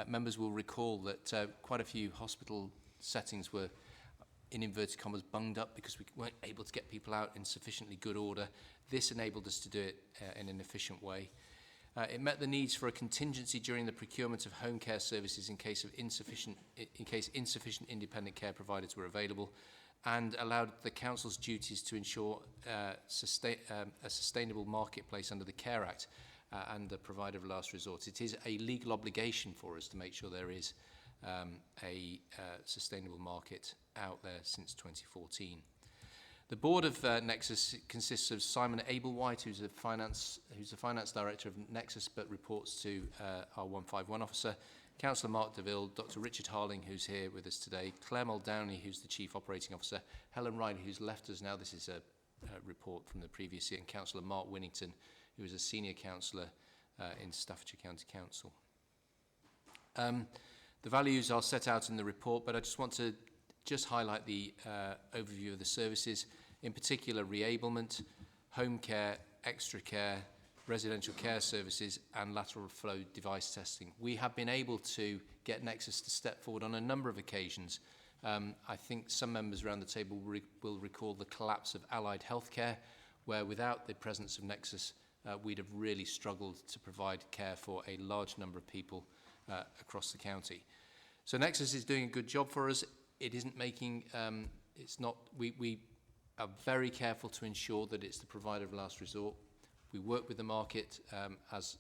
Members will recall that quite a few hospital settings were, in inverted commas, bunged up because we weren't able to get people out in sufficiently good order. This enabled us to do it in an efficient way. It met the needs for a contingency during the procurement of home care services in case insufficient independent care providers were available, and allowed the Council's duties to ensure a sustainable marketplace under the Care Act and the provider of last resort. It is a legal obligation for us to make sure there is a sustainable market out there since 2014. The board of Nexus consists of Simon Ablewhite, who's the finance director of Nexus, but reports to our 151 officer, Councillor Mark DeVille, Dr. Richard Harling, who's here with us today, Claire Muldowney, who's the chief operating officer, Helen Riley, who's left us now. This is a report from the previous year, and Councillor Mark Winnington, who is a senior councillor in Staffordshire County Council. The values are set out in the report, but I just want to highlight the overview of the services, in particular reablement, home care, extra care, residential care services and lateral flow device testing. We have been able to get Nexus to step forward on a number of occasions. I think some members around the table will recall the collapse of allied healthcare, where without the presence of Nexus, we'd have really struggled to provide care for a large number of people across the county. So Nexus is doing a good job for us. It isn't making, we are very careful to ensure that it's the provider of last resort. We work with the market as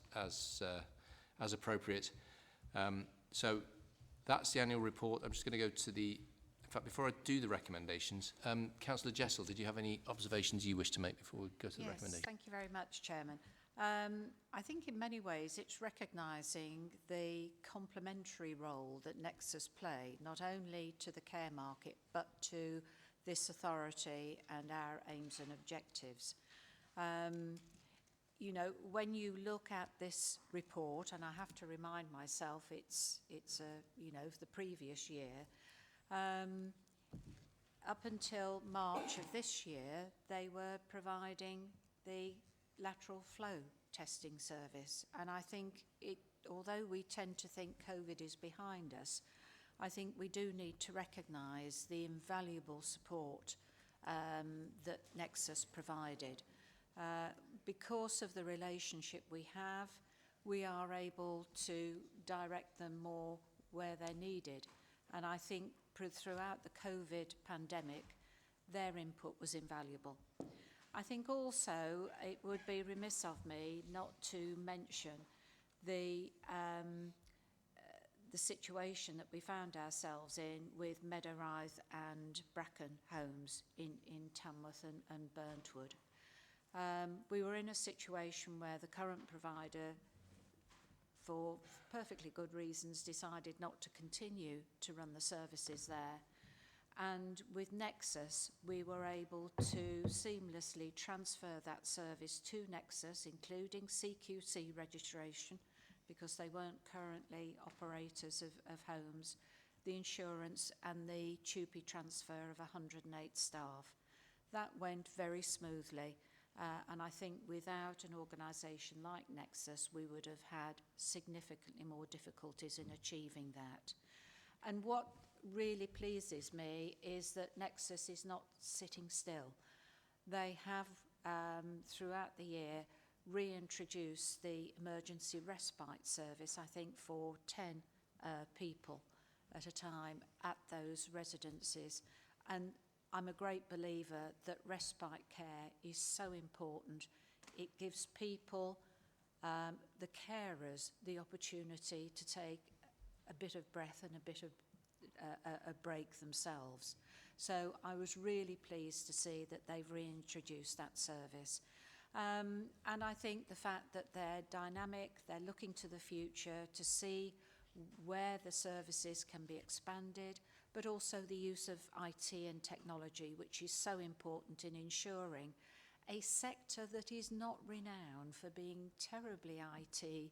appropriate. So that's the annual report. I'm just going to go to in fact, before I do the recommendations, Councillor Jessel, did you have any observations you wish to make before we go to the recommendation? Yes, thank you very much, Chairman. I think in many ways it's recognising the complementary role that Nexus play, not only to the care market, but to this authority and our aims and objectives. You know, when you look at this report, and I have to remind myself it's you know, the previous year, up until March of this year, they were providing the lateral flow testing service. And I think although we tend to think COVID is behind us, I think we do need to recognise the invaluable support that Nexus provided. Because of the relationship we have, we are able to direct them more where they're needed. And I think throughout the COVID pandemic, their input was invaluable. I think also it would be remiss of me not to mention the situation that we found ourselves in with Meadowrithe and Bracken homes in Tamworth and Burntwood. We were in a situation where the current provider, for perfectly good reasons, decided not to continue to run the services there. And with Nexus, we were able to seamlessly transfer that service to Nexus, including CQC registration, because they weren't currently operators of homes, the insurance and the TUPE transfer of 108 staff. That went very smoothly. And I think without an organisation like Nexus, we would have had significantly more difficulties in achieving that. And what really pleases me is that Nexus is not sitting still. They have, throughout the year, reintroduced the emergency respite service, I think, for 10 people at a time at those residencies. And I'm a great believer that respite care is so important. It gives people, the carers, the opportunity to take a bit of breath and a bit of a break themselves. So I was really pleased to see that they've reintroduced that service. And I think the fact that they're dynamic, they're looking to the future to see where the services can be expanded, but also the use of IT and technology, which is so important in ensuring a sector that is not renowned for being terribly IT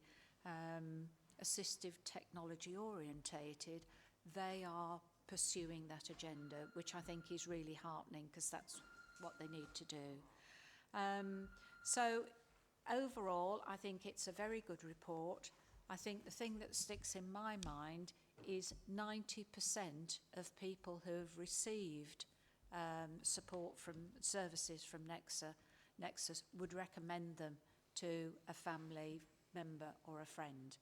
assistive technology orientated. They are pursuing that agenda, which I think is really heartening because that's what they need to do. So overall, I think it's a very good report. I think the thing that sticks in my mind is 90% of people who have received support from services from Nexus would recommend them to a family member or a friend.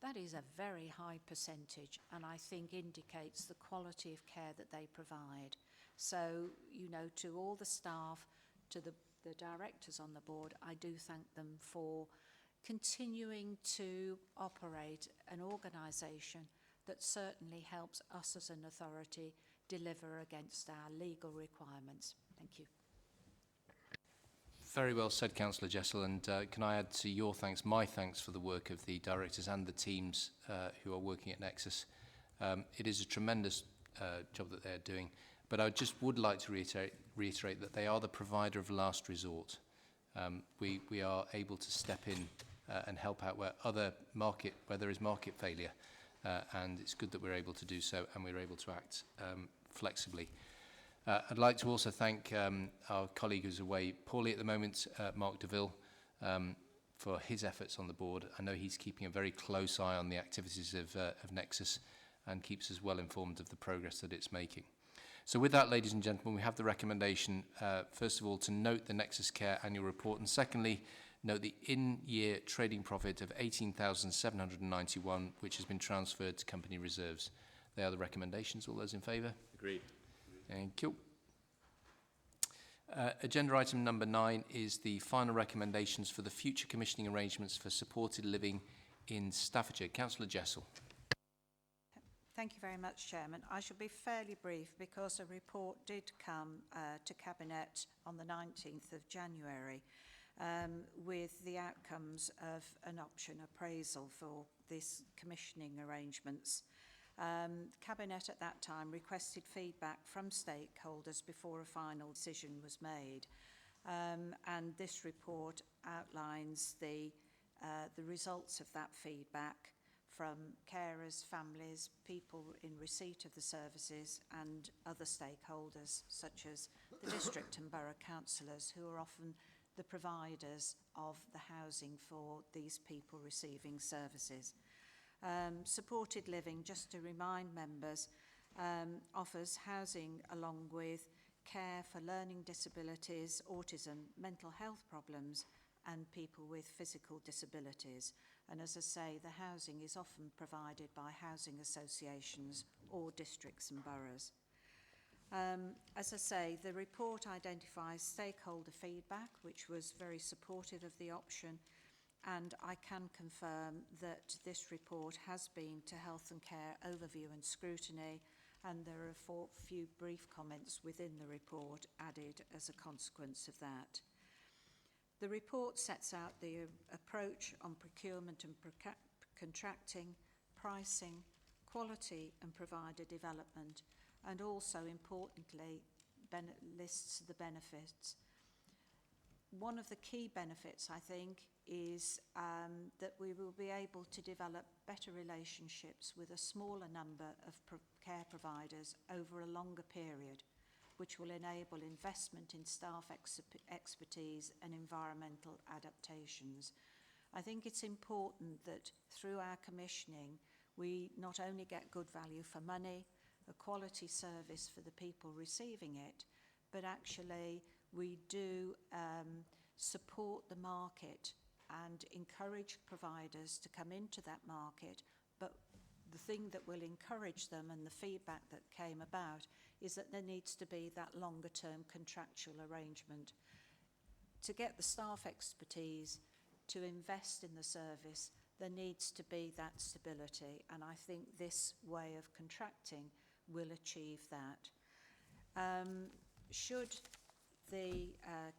That is a very high percentage, and I think indicates the quality of care that they provide. So, you know, to all the staff, to the directors on the board, I do thank them for continuing to operate an organisation that certainly helps us as an authority deliver against our legal requirements. Thank you. Very well said, Councillor Jessel, and can I add to your thanks, my thanks for the work of the directors and the teams who are working at Nexus. It is a tremendous job that they're doing, but I just would like to reiterate that they are the provider of last resort. We are able to step in and help out where there is market failure, and it's good that we're able to do so and we're able to act flexibly. I'd like to also thank our colleague who's away poorly at the moment, Mark DeVille, for his efforts on the board. I know he's keeping a very close eye on the activities of Nexus and keeps us well informed of the progress that it's making. So with that, ladies and gentlemen, we have the recommendation, first of all, to note the Nexus Care annual report, and secondly, note the in-year trading profit of 18,791, which has been transferred to company reserves. They are the recommendations. All those in favour? Agreed. Thank you. Agenda item number 9 is the final recommendations for the future commissioning arrangements for supported living in Staffordshire. Councillor Jessel. Thank you very much, Chairman. I shall be fairly brief because a report did come to Cabinet on the 19th of January with the outcomes of an option appraisal for this commissioning arrangements. Cabinet at that time requested feedback from stakeholders before a final decision was made, and this report outlines the results of that feedback from carers, families, people in receipt of the services and other stakeholders such as the district and borough councillors, who are often the providers of the housing for these people receiving services. Supported living, just to remind members, offers housing along with care for learning disabilities, autism, mental health problems and people with physical disabilities. And as I say, the housing is often provided by housing associations or districts and boroughs. As I say, the report identifies stakeholder feedback, which was very supportive of the option, and I can confirm that this report has been to Health and Care overview and scrutiny, and there are a few brief comments within the report added as a consequence of that. The report sets out the approach on procurement and contracting, pricing, quality and provider development, and also importantly lists the benefits. One of the key benefits, I think, is that we will be able to develop better relationships with a smaller number of care providers over a longer period, which will enable investment in staff expertise and environmental adaptations. I think it's important that through our commissioning, we not only get good value for money, a quality service for the people receiving it, but actually we do support the market and encourage providers to come into that market. But the thing that will encourage them, and the feedback that came about, is that there needs to be that longer term contractual arrangement to get the staff expertise, to invest in the service, there needs to be that stability, and I think this way of contracting will achieve that. Should the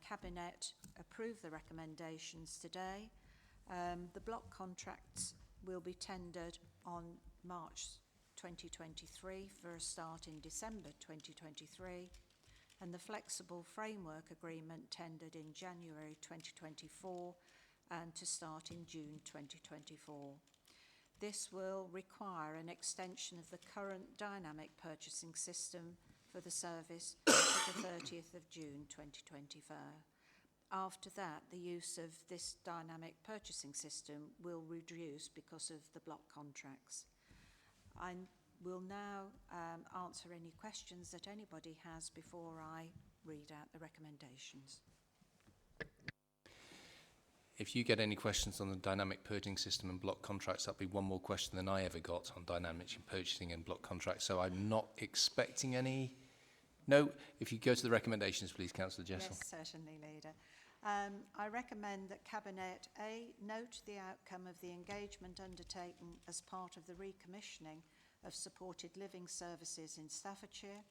Cabinet approve the recommendations today, the block contracts will be tendered on March 2023 for a start in December 2023, and the flexible framework agreement tendered in January 2024 and to start in June 2024. This will require an extension of the current dynamic purchasing system for the service to the 30th of June 2025. After that, the use of this dynamic purchasing system will reduce because of the block contracts. I will now answer any questions that anybody has before I read out the recommendations. If you get any questions on the dynamic purchasing system and block contracts, that'll be one more question than I ever got on dynamic purchasing and block contracts. So I'm not expecting any. No, if you go to the recommendations, please, Councillor Jessel. Yes, certainly, Leader. I recommend that Cabinet A note the outcome of the engagement undertaken as part of the recommissioning of supported living services in Staffordshire.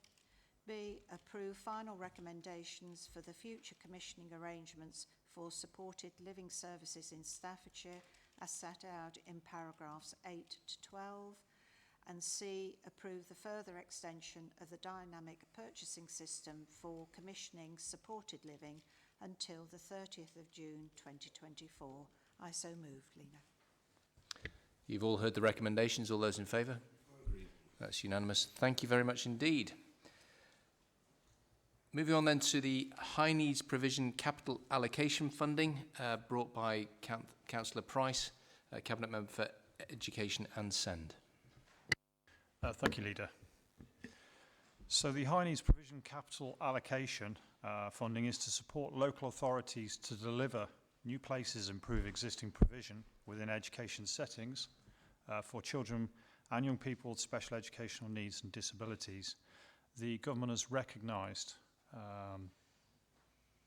B, approve final recommendations for the future commissioning arrangements for supported living services in Staffordshire as set out in paragraphs 8 to 12. And C, approve the further extension of the dynamic purchasing system for commissioning supported living until the 30th of June 2024. I so move, Lena. You've all heard the recommendations. All those in favour? Agreed. That's unanimous. Thank you very much indeed. Moving on then to the High Needs Provision Capital Allocation Funding, brought by Councillor Price, Cabinet Member for Education and SEND. Thank you, Leader. So the High Needs Provision Capital Allocation funding is to support local authorities to deliver new places, improve existing provision within education settings for children and young people with special educational needs and disabilities. The government has recognised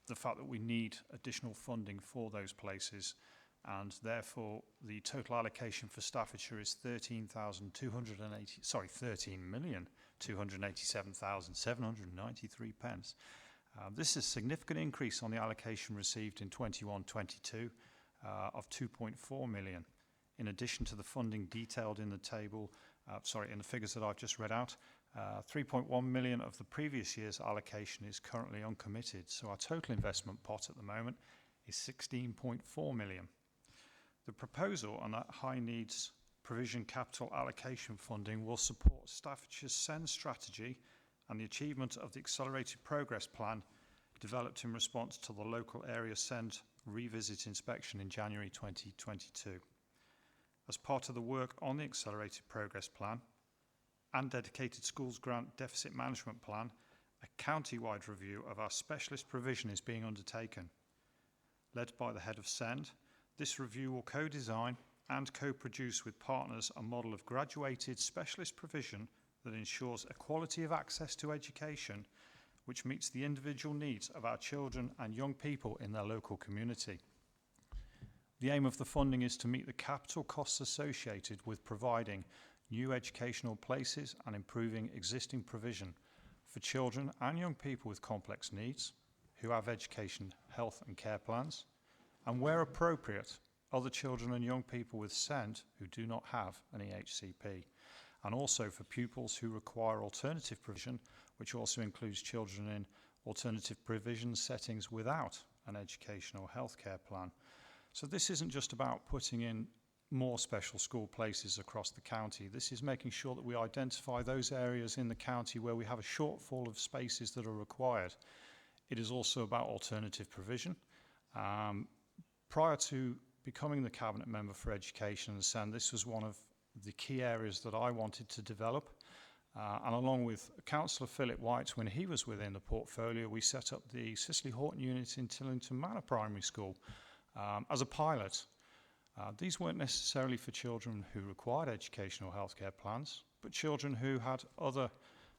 the fact that we need additional funding for those places, and therefore the total allocation for Staffordshire is 13,287,793 pence. This is a significant increase on the allocation received in 21-22 of 2.4 million. In addition to the funding detailed in the table, in the figures that I've just read out, 3.1 million of the previous year's allocation is currently uncommitted. So our total investment pot at the moment is 16.4 million. The proposal on that High Needs Provision Capital Allocation funding will support Staffordshire's SEND strategy and the achievement of the Accelerated Progress Plan developed in response to the local area SEND revisit inspection in January 2022. As part of the work on the Accelerated Progress Plan and Dedicated Schools Grant Deficit Management Plan, a county-wide review of our specialist provision is being undertaken. Led by the head of SEND, this review will co-design and co-produce with partners a model of graduated specialist provision that ensures equality of access to education, which meets the individual needs of our children and young people in their local community. The aim of the funding is to meet the capital costs associated with providing new educational places and improving existing provision for children and young people with complex needs who have education, health and care plans, and where appropriate, other children and young people with SEND who do not have an EHCP, and also for pupils who require alternative provision, which also includes children in alternative provision settings without an educational healthcare plan. So this isn't just about putting in more special school places across the county. This is making sure that we identify those areas in the county where we have a shortfall of spaces that are required. It is also about alternative provision. Prior to becoming the Cabinet Member for Education and SEND, this was one of the key areas that I wanted to develop. And along with Councillor Philip White, when he was within the portfolio, we set up the Cicely Horton unit in Tillington Manor Primary School as a pilot. These weren't necessarily for children who required educational healthcare plans, but children who had other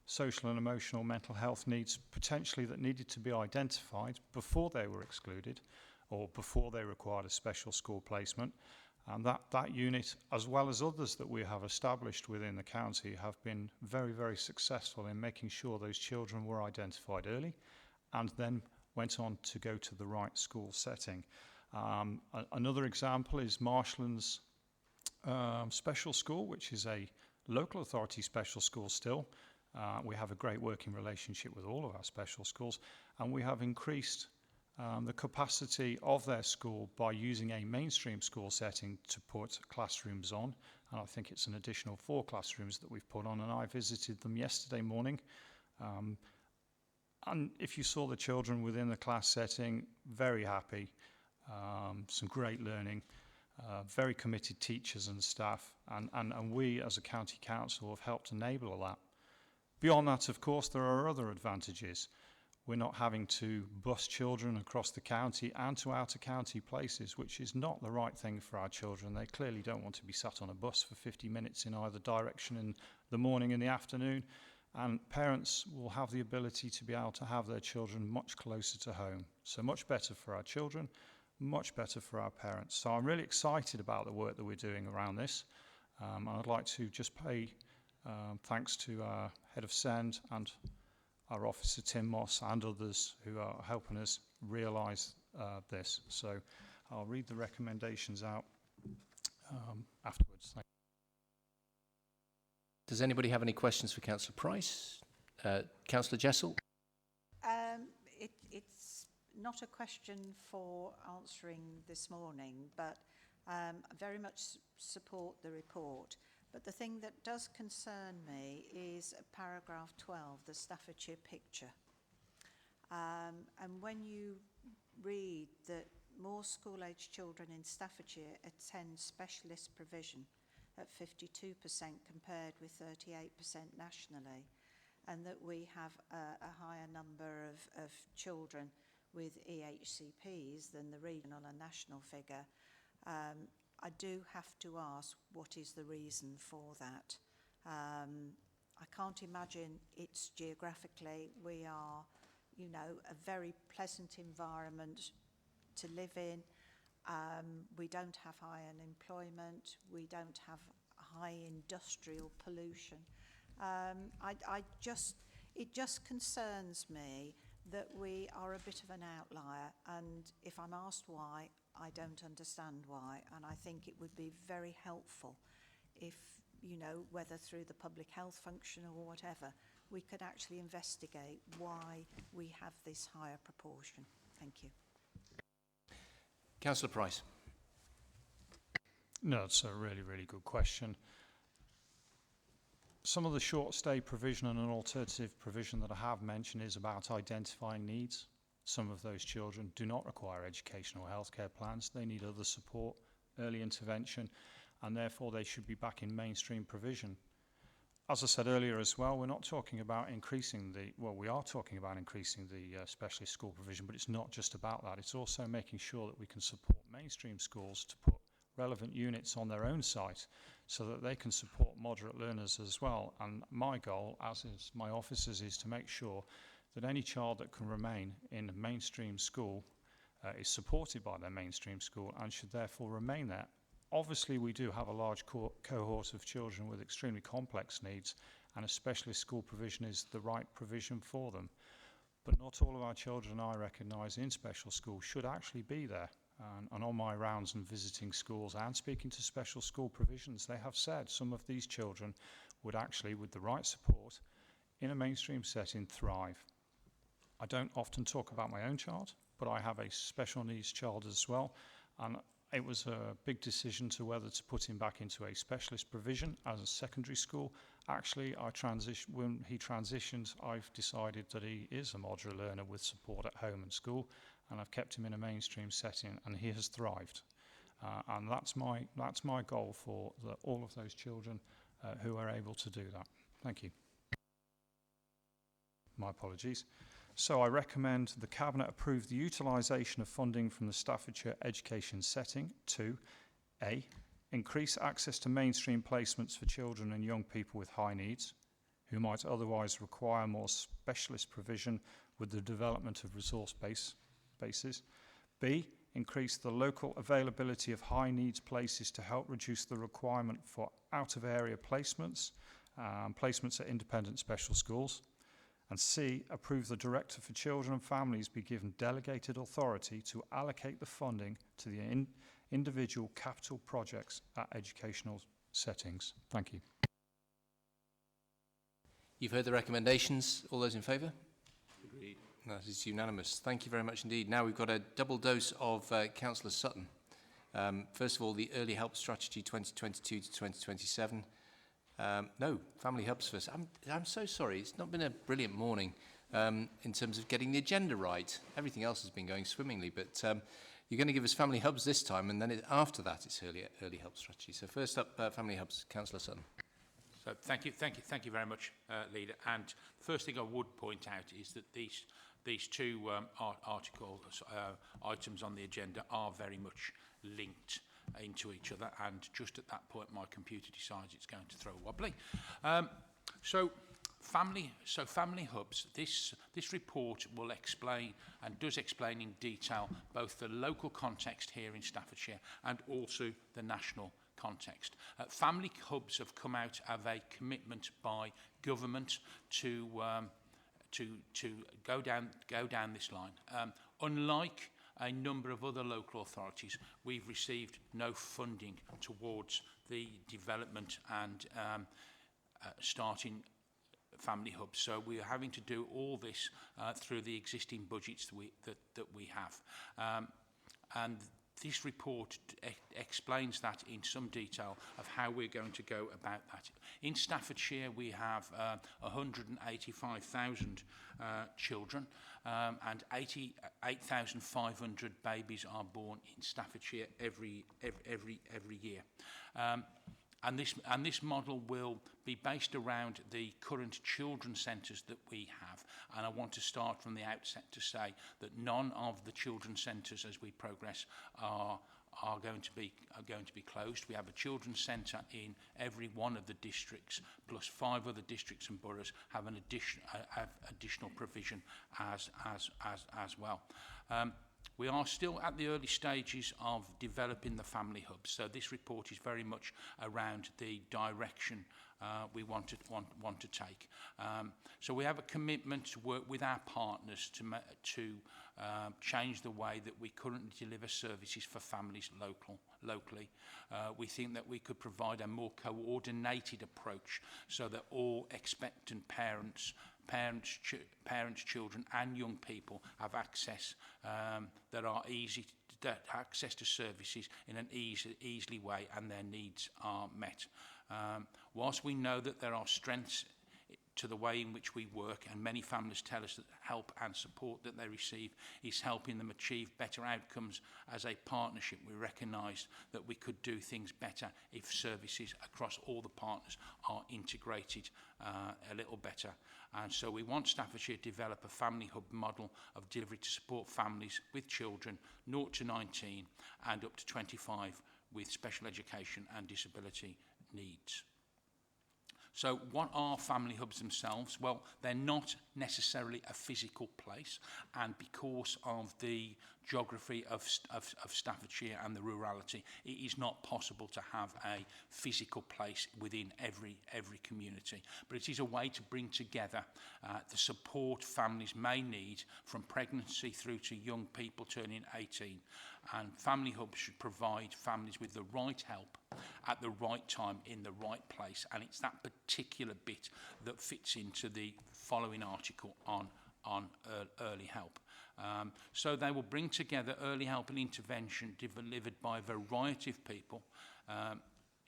social and emotional mental health needs potentially that needed to be identified before they were excluded or before they required a special school placement. And that unit, as well as others that we have established within the county, have been very, very successful in making sure those children were identified early and then went on to go to the right school setting. Another example is Marshlands Special School, which is a local authority special school still. We have a great working relationship with all of our special schools, and we have increased the capacity of their school by using a mainstream school setting to put classrooms on. And I think it's an additional 4 classrooms that we've put on, and I visited them yesterday morning. And if you saw the children within the class setting, very happy, some great learning, very committed teachers and staff, and we as a county council have helped enable that. Beyond that, of course, there are other advantages. We're not having to bus children across the county and to out-of-county places, which is not the right thing for our children. They clearly don't want to be sat on a bus for 50 minutes in either direction in the morning and the afternoon. And parents will have the ability to be able to have their children much closer to home. So much better for our children, much better for our parents. So I'm really excited about the work that we're doing around this. And I'd like to just pay thanks to our head of SEND and our officer Tim Moss and others who are helping us realise this. So I'll read the recommendations out afterwards. Thank you. Does anybody have any questions for Councillor Price? Councillor Jessel? It's not a question for answering this morning, but I very much support the report. But the thing that does concern me is paragraph 12, the Staffordshire picture. And when you read that more school-aged children in Staffordshire attend specialist provision at 52% compared with 38% nationally, and that we have a higher number of children with EHCPs than the regional and national figure, I do have to ask, what is the reason for that? I can't imagine it's geographically. We are, you know, a very pleasant environment to live in. We don't have high unemployment. We don't have high industrial pollution. It just concerns me that we are a bit of an outlier, and if I'm asked why, I don't understand why, and I think it would be very helpful if, you know, whether through the public health function or whatever, we could actually investigate why we have this higher proportion. Thank you. Councillor Price. No, it's a really, really good question. Some of the short stay provision and an alternative provision that I have mentioned is about identifying needs. Some of those children do not require educational healthcare plans. They need other support, early intervention, and therefore they should be back in mainstream provision. As I said earlier as well, we're not talking about increasing the, well, we are talking about increasing the specialist school provision, but it's not just about that. It's also making sure that we can support mainstream schools to put relevant units on their own site so that they can support moderate learners as well. And my goal, as is my officers, is to make sure that any child that can remain in a mainstream school is supported by their mainstream school and should therefore remain there. Obviously, we do have a large cohort of children with extremely complex needs, and a specialist school provision is the right provision for them. But not all of our children, I recognise, in special school should actually be there. And on my rounds and visiting schools and speaking to special school provisions, they have said some of these children would actually, with the right support, in a mainstream setting, thrive. I don't often talk about my own child, but I have a special needs child as well. And it was a big decision to whether to put him back into a specialist provision as a secondary school. Actually, when he transitioned, I've decided that he is a modular learner with support at home and school, and I've kept him in a mainstream setting, and he has thrived. And that's my goal for all of those children who are able to do that. Thank you. My apologies. So I recommend the Cabinet approve the utilisation of funding from the Staffordshire Education Setting to A. Increase access to mainstream placements for children and young people with high needs who might otherwise require more specialist provision with the development of resource bases. B. increase the local availability of high needs places to help reduce the requirement for out of area placements, placements at independent special schools. And C, approve the Director for Children and Families be given delegated authority to allocate the funding to the individual capital projects at educational settings. Thank you. You've heard the recommendations. All those in favour? Agreed. That is unanimous. Thank you very much indeed. Now we've got a double dose of Councillor Sutton. First of all, the Early Help Strategy 2022 to 2027. No, Family Hubs first. I'm so sorry. It's not been a brilliant morning in terms of getting the agenda right. Everything else has been going swimmingly, but you're going to give us Family Hubs this time, and then after that it's Early Help Strategy. So first up, Family Hubs, Councillor Sutton. So thank you very much, Leader. And the first thing I would point out is that these two items on the agenda are very much linked into each other, and just at that point my computer decides it's going to throw wobbly. So family hubs, this report will explain and does explain in detail both the local context here in Staffordshire and also the national context. Family hubs have come out of a commitment by government to go down this line. Unlike a number of other local authorities, we've received no funding towards the development and starting family hubs. So we are having to do all this through the existing budgets that we have. And this report explains that in some detail of how we're going to go about that. In Staffordshire, we have 185,000 children, and 88,500 babies are born in Staffordshire every year. And this model will be based around the current children's centres that we have. And I want to start from the outset to say that none of the children's centres as we progress are going to be closed. We have a children's centre in every one of the districts, plus 5 other districts and boroughs have an additional provision as well. We are still at the early stages of developing the family hubs, so this report is very much around the direction we want to take. So we have a commitment to work with our partners to change the way that we currently deliver services for families locally. We think that we could provide a more coordinated approach so that all expectant parents, children and young people have access access to services in an easily way and their needs are met. Whilst we know that there are strengths to the way in which we work, and many families tell us that help and support that they receive is helping them achieve better outcomes as a partnership, we recognise that we could do things better if services across all the partners are integrated a little better. And so we want Staffordshire to develop a family hub model of delivery to support families with children 0 to 19 and up to 25 with special education and disability needs. So what are family hubs themselves? Well, they're not necessarily a physical place, and because of the geography of Staffordshire and the rurality, it is not possible to have a physical place within every community. But it is a way to bring together the support families may need from pregnancy through to young people turning 18. And family hubs should provide families with the right help at the right time in the right place, and it's that particular bit that fits into the following article on early help. So they will bring together early help and intervention delivered by a variety of people,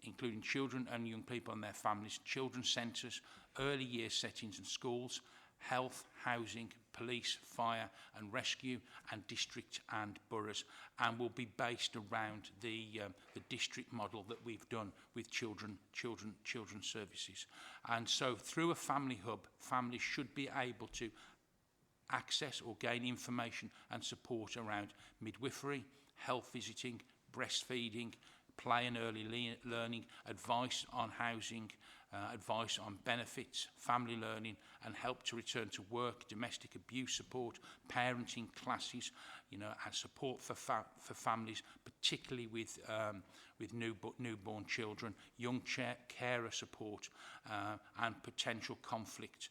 including children and young people and their families, children's centres, early year settings and schools, health, housing, police, fire and rescue, and district and boroughs, and will be based around the district model that we've done with children's services. And so through a family hub, families should be able to access or gain information and support around midwifery, health visiting, breastfeeding, play and early learning, advice on housing, advice on benefits, family learning, and help to return to work, domestic abuse support, parenting classes, you know, and support for families, particularly with newborn children, young carer support, and potential conflict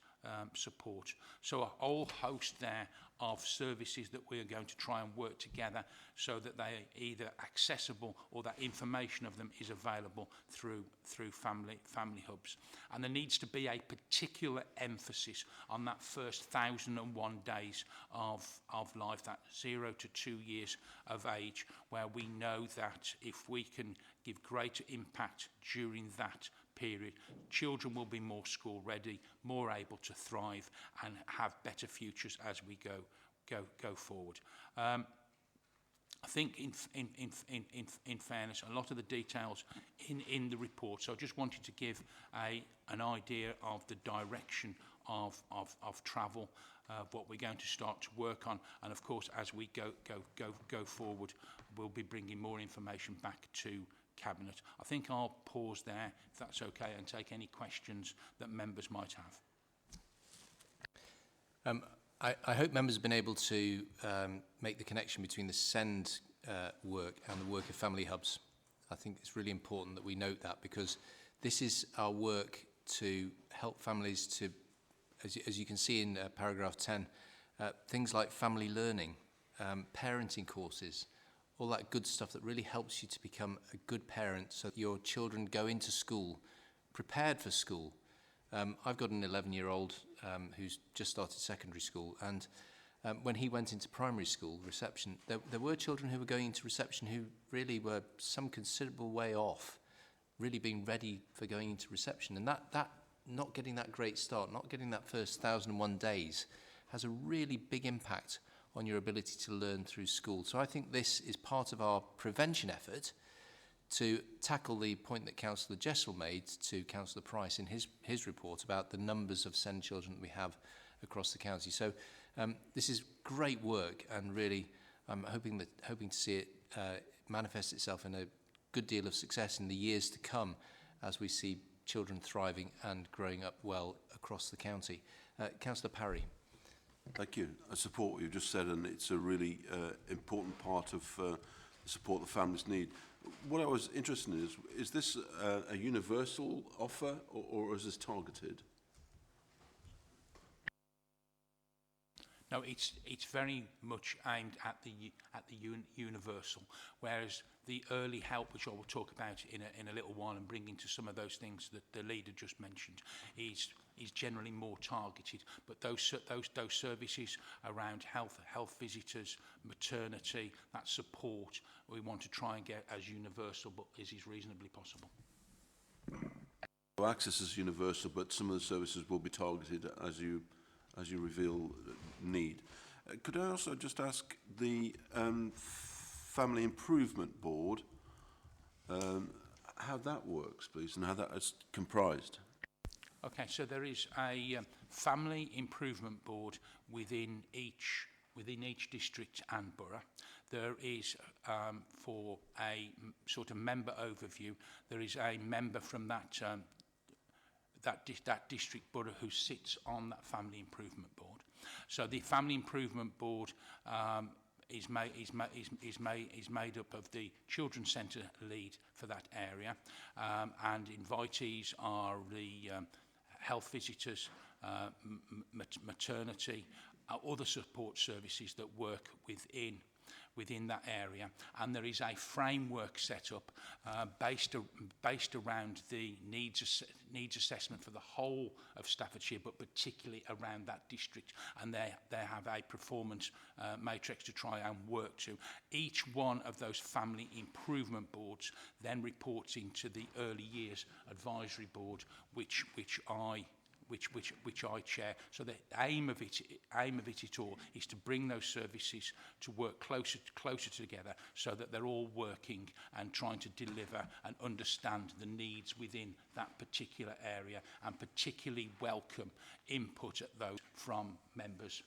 support. So a whole host there of services that we are going to try and work together so that they are either accessible or that information of them is available through family hubs. And there needs to be a particular emphasis on that first 1,001 days of life, that 0 to 2 years of age, where we know that if we can give greater impact during that period, children will be more school ready, more able to thrive and have better futures as we go forward. I think in fairness, a lot of the details in the report, so I just wanted to give an idea of the direction of travel, what we're going to start to work on, and of course as we go forward, we'll be bringing more information back to Cabinet. I think I'll pause there, if that's okay, and take any questions that members might have. I hope members have been able to make the connection between the SEND work and the work of family hubs. I think it's really important that we note that, because this is our work to help families to, as you can see in paragraph 10, things like family learning, parenting courses, all that good stuff that really helps you to become a good parent so that your children go into school prepared for school. I've got an 11-year-old who's just started secondary school, and when he went into primary school reception, there were children who were going into reception who really were some considerable way off, really being ready for going into reception. And that not getting that great start, not getting that first 1,001 days has a really big impact on your ability to learn through school. So I think this is part of our prevention effort to tackle the point that Councillor Jessel made to Councillor Price in his report about the numbers of SEND children that we have across the county. So this is great work, and really I'm hoping to see it manifest itself in a good deal of success in the years to come as we see children thriving and growing up well across the county. Councillor Parry. Thank you. I support what you've just said, and it's a really important part of the support the families need. What I was interested in is this a universal offer, or is this targeted? No, it's very much aimed at the universal, whereas the early help, which I will talk about in a little while and bring into some of those things that the leader just mentioned, is generally more targeted. But those services around health visitors, maternity, that support, we want to try and get as universal but as is reasonably possible. So access is universal, but some of the services will be targeted as you reveal need. Could I also just ask the Family Improvement Board how that works, please, and how that is comprised? Okay, so there is a Family Improvement Board within each district and borough. There is, for a sort of member overview, there is a member from that district borough who sits on that Family Improvement Board. So the Family Improvement Board is made up of the Children's Centre lead for that area, and invitees are the health visitors, maternity, other support services that work within that area. And there is a framework set up based around the needs assessment for the whole of Staffordshire, but particularly around that district. And they have a performance matrix to try and work to. Each one of those family improvement boards then reports into the Early Years Advisory Board, which I chair. So the aim of it all is to bring those services to work closer together, so that they're all working and trying to deliver and understand the needs within that particular area, and particularly welcome input at those from members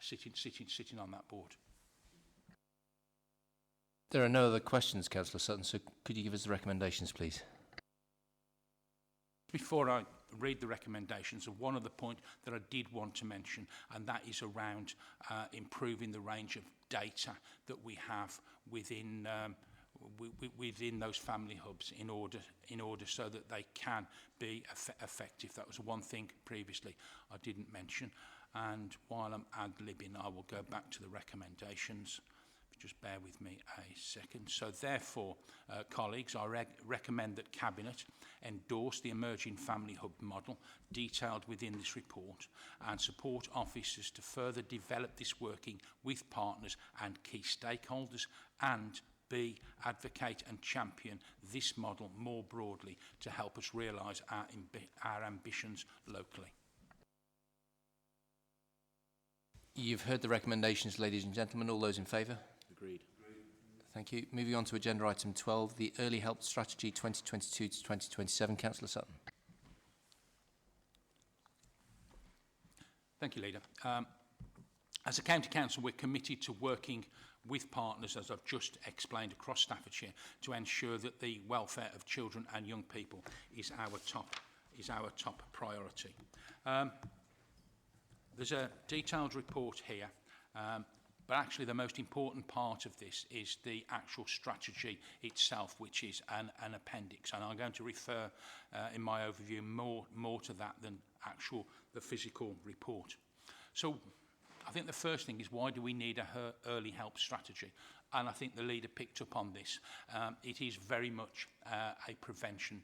sitting on that board. There are no other questions, Councillor Sutton, so could you give us the recommendations, please? Before I read the recommendations, one other point that I did want to mention, and that is around improving the range of data that we have within within those family hubs in order so that they can be effective. That was one thing previously I didn't mention. And while I'm ad-libbing, I will go back to the recommendations. Just bear with me a second. So therefore, colleagues, I recommend that Cabinet endorse the emerging family hub model detailed within this report and support officers to further develop this working with partners and key stakeholders, and B, advocate and champion this model more broadly to help us realise our ambitions locally. You've heard the recommendations, ladies and gentlemen. All those in favour? Agreed. Thank you. Moving on to agenda item 12, the Early Help Strategy 2022 to 2027. Councillor Sutton. Thank you, Leader. As a County Council, we're committed to working with partners, as I've just explained, across Staffordshire to ensure that the welfare of children and young people is our top priority. There's a detailed report here, but actually the most important part of this is the actual strategy itself, which is an appendix, and I'm going to refer in my overview more to that than the physical report. So I think the first thing is, why do we need a early help strategy? And I think the leader picked up on this. It is very much a prevention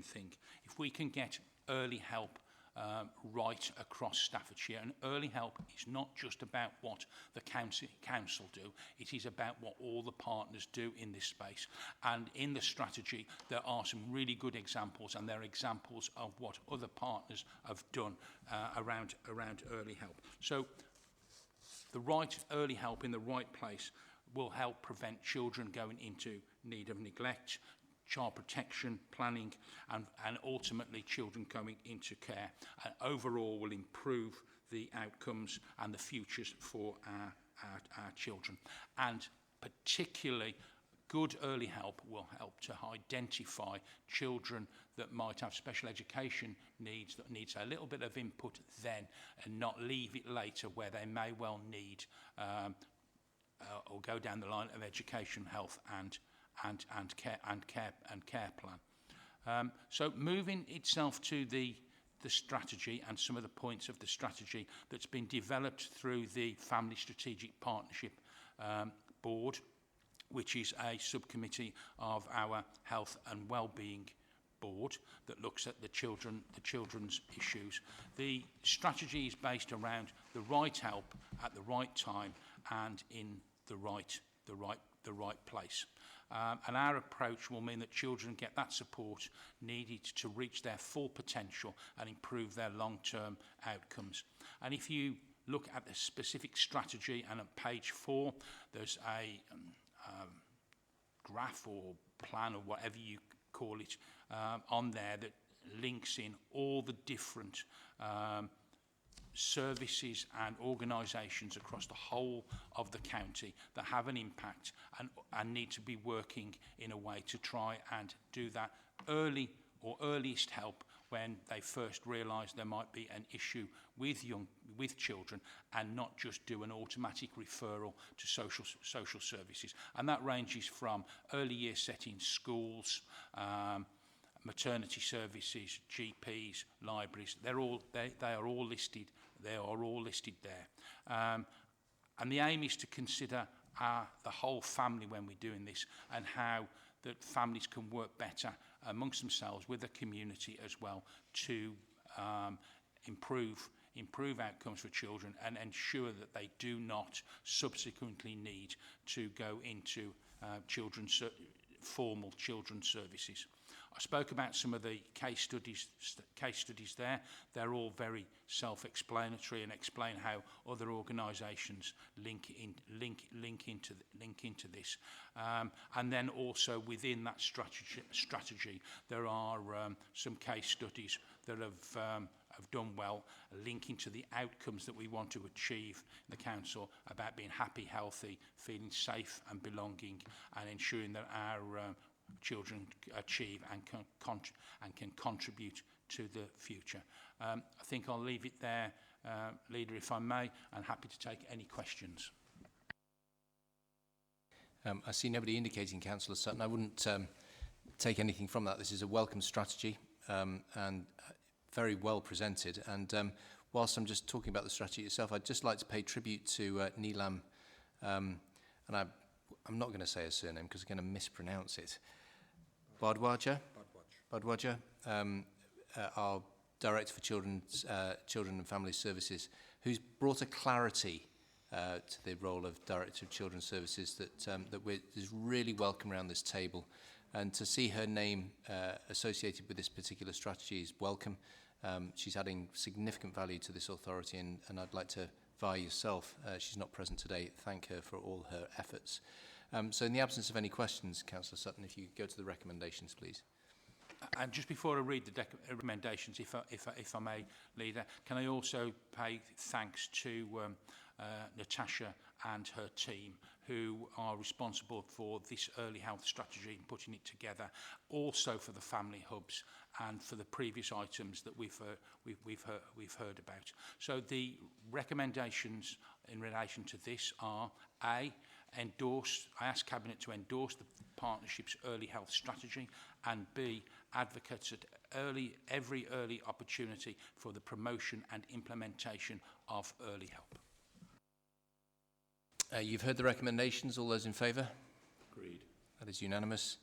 thing. If we can get early help right across Staffordshire, and early help is not just about what the council do, it is about what all the partners do in this space. And in the strategy there are some really good examples, and they're examples of what other partners have done around early help. So the right early help in the right place will help prevent children going into need of neglect, child protection, planning, and ultimately children going into care, and overall will improve the outcomes and the futures for our children. And particularly good early help will help to identify children that might have special education needs, that needs a little bit of input then, and not leave it later where they may well need or go down the line of education, health and care plan. So moving itself to the strategy and some of the points of the strategy that's been developed through the Family Strategic Partnership Board, which is a subcommittee of our Health and Wellbeing Board that looks at the children's issues. The strategy is based around the right help at the right time and in the right place. And our approach will mean that children get that support needed to reach their full potential and improve their long-term outcomes. And if you look at the specific strategy, and at page 4, there's a graph or plan or whatever you call it on there that links in all the different services and organisations across the whole of the county that have an impact and need to be working in a way to try and do that early or earliest help when they first realise there might be an issue with children, and not just do an automatic referral to social services. And that ranges from early year settings, schools, maternity services, GPs, libraries. They are all listed. They are all listed there. And the aim is to consider the whole family when we're doing this, and how that families can work better amongst themselves with the community as well to improve outcomes for children and ensure that they do not subsequently need to go into formal children's services. I spoke about some of the case studies there. They're all very self-explanatory and explain how other organisations link into this. And then also within that strategy there are some case studies that have done well, linking to the outcomes that we want to achieve in the council about being happy, healthy, feeling safe and belonging, and ensuring that our children achieve and can contribute to the future. I think I'll leave it there, Leader, if I may, and happy to take any questions. I see nobody indicating, Councillor Sutton. I wouldn't take anything from that. This is a welcome strategy and very well presented. And whilst I'm just talking about the strategy itself, I'd just like to pay tribute to Neelam, and I'm not going to say her surname because I'm going to mispronounce it. Bhardwaj, our Director for Children and Family Services, who's brought a clarity to the role of Director of Children's Services that is really welcome around this table. And to see her name associated with this particular strategy is welcome. She's adding significant value to this authority, and I'd like to, via yourself, she's not present today, thank her for all her efforts. So in the absence of any questions, Councillor Sutton, if you could go to the recommendations, please. And just before I read the recommendations, if I may, Leader, can I also pay thanks to Natasha and her team, who are responsible for this early health strategy and putting it together, also for the family hubs and for the previous items that we've heard about. So the recommendations in relation to this are: A, I ask Cabinet to endorse the partnership's early health strategy, and B, advocates at every early opportunity for the promotion and implementation of early help. You've heard the recommendations. All those in favour? Agreed. That is unanimous.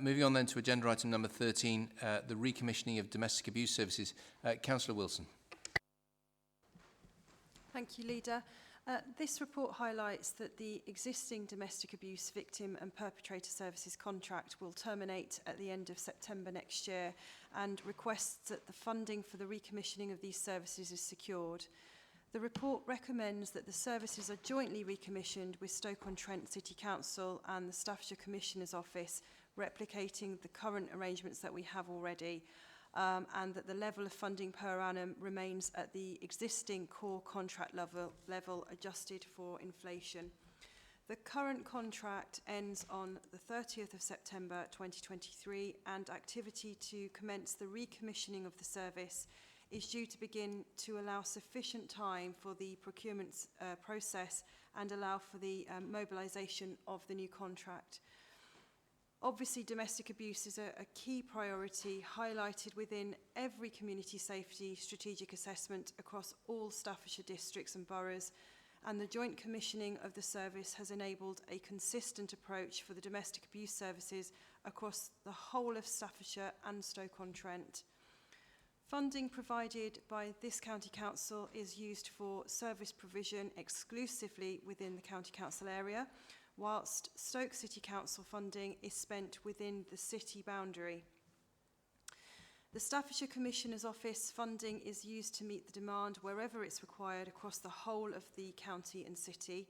Moving on then to agenda item number 13, the recommissioning of domestic abuse services. Councillor Wilson. Thank you, Leader. This report highlights that the existing domestic abuse victim and perpetrator services contract will terminate at the end of September next year, and requests that the funding for the recommissioning of these services is secured. The report recommends that the services are jointly recommissioned with Stoke-on-Trent City Council and the Staffordshire Commissioner's Office, replicating the current arrangements that we have already, and that the level of funding per annum remains at the existing core contract level adjusted for inflation. The current contract ends on the 30th of September 2023, and activity to commence the recommissioning of the service is due to begin to allow sufficient time for the procurement process and allow for the mobilisation of the new contract. Obviously, domestic abuse is a key priority highlighted within every community safety strategic assessment across all Staffordshire districts and boroughs, and the joint commissioning of the service has enabled a consistent approach for the domestic abuse services across the whole of Staffordshire and Stoke-on-Trent. Funding provided by this County Council is used for service provision exclusively within the County Council area, whilst Stoke City Council funding is spent within the city boundary. The Staffordshire Commissioner's Office funding is used to meet the demand wherever it's required across the whole of the county and city.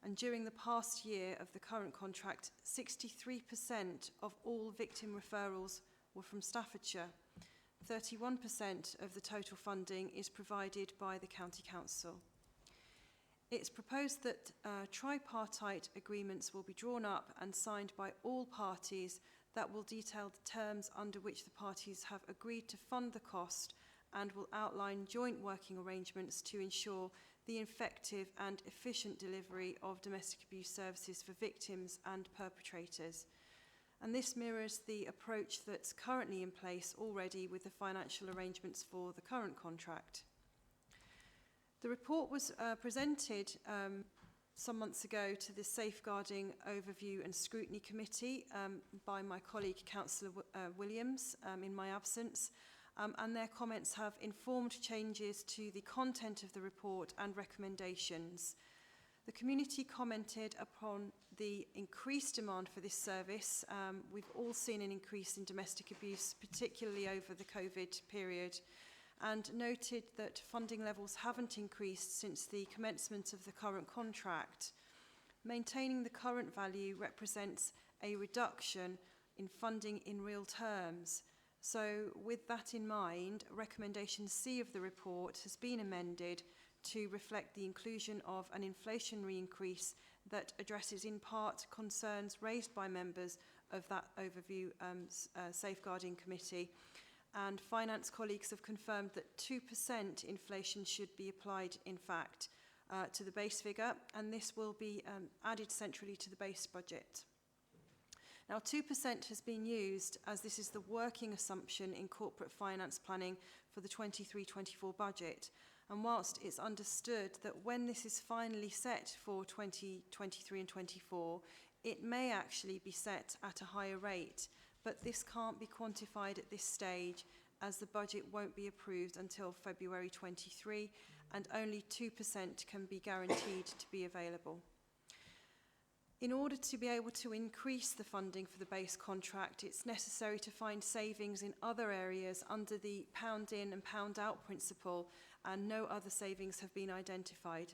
And during the past year of the current contract, 63% of all victim referrals were from Staffordshire. 31% of the total funding is provided by the County Council. It's proposed that tripartite agreements will be drawn up and signed by all parties that will detail the terms under which the parties have agreed to fund the cost, and will outline joint working arrangements to ensure the effective and efficient delivery of domestic abuse services for victims and perpetrators. And this mirrors the approach that's currently in place already with the financial arrangements for the current contract. The report was presented some months ago to the Safeguarding Overview and Scrutiny Committee by my colleague Councillor Williams in my absence, and their comments have informed changes to the content of the report and recommendations. The community commented upon the increased demand for this service. We've all seen an increase in domestic abuse, particularly over the COVID period, and noted that funding levels haven't increased since the commencement of the current contract. Maintaining the current value represents a reduction in funding in real terms. So with that in mind, recommendation C of the report has been amended to reflect the inclusion of an inflationary increase that addresses in part concerns raised by members of that overview safeguarding committee. And finance colleagues have confirmed that 2% inflation should be applied, in fact, to the base figure, and this will be added centrally to the base budget. Now, 2% has been used as this is the working assumption in corporate finance planning for the 23-24 budget. And whilst it's understood that when this is finally set for 2023 and 24, it may actually be set at a higher rate, but this can't be quantified at this stage as the budget won't be approved until February 23, and only 2% can be guaranteed to be available. In order to be able to increase the funding for the base contract, it's necessary to find savings in other areas under the pound in and pound out principle, and no other savings have been identified.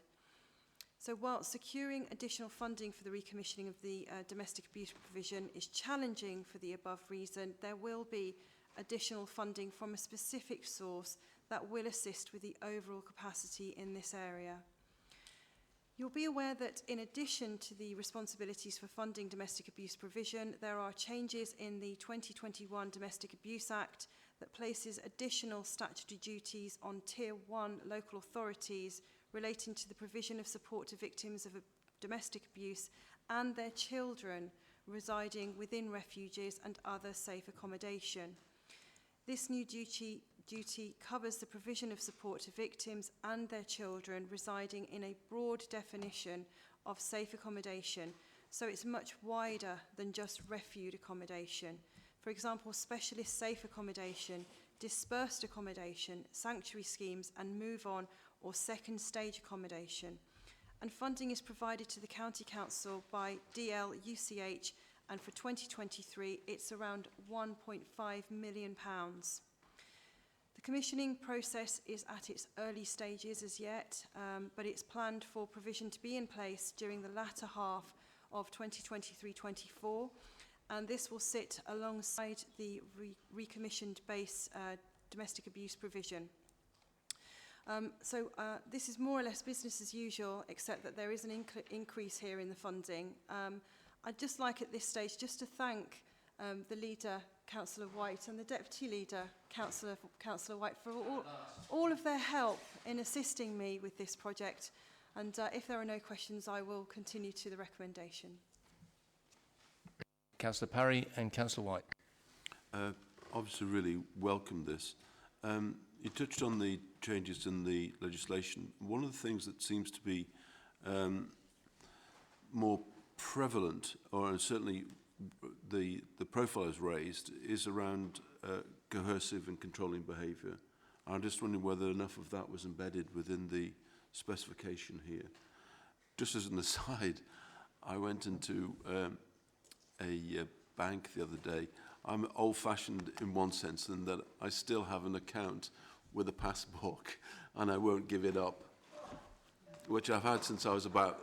So while securing additional funding for the recommissioning of the domestic abuse provision is challenging for the above reason, there will be additional funding from a specific source that will assist with the overall capacity in this area. You'll be aware that in addition to the responsibilities for funding domestic abuse provision, there are changes in the 2021 Domestic Abuse Act that places additional statutory duties on Tier 1 local authorities relating to the provision of support to victims of domestic abuse and their children residing within refuges and other safe accommodation. This new duty covers the provision of support to victims and their children residing in a broad definition of safe accommodation, so it's much wider than just refuge accommodation. For example, specialist safe accommodation, dispersed accommodation, sanctuary schemes, and move-on or second stage accommodation. And funding is provided to the County Council by DL-UCH, and for 2023 it's around £1.5 million. The commissioning process is at its early stages as yet, but it's planned for provision to be in place during the latter half of 2023-24, and this will sit alongside the recommissioned base domestic abuse provision. This is more or less business as usual, except that there is an increase here in the funding. I'd just like at this stage just to thank the leader, Councillor White, and the deputy leader, Councillor White, for all of their help in assisting me with this project. And if there are no questions, I will continue to the recommendation. Councillor Parry and Councillor White. Obviously really welcome this. You touched on the changes in the legislation. One of the things that seems to be more prevalent, or certainly the profile is raised, is around coercive and controlling behaviour. I'm just wondering whether enough of that was embedded within the specification here. Just as an aside, I went into a bank the other day. I'm old-fashioned in one sense, in that I still have an account with a passbook, and I won't give it up, which I've had since I was about...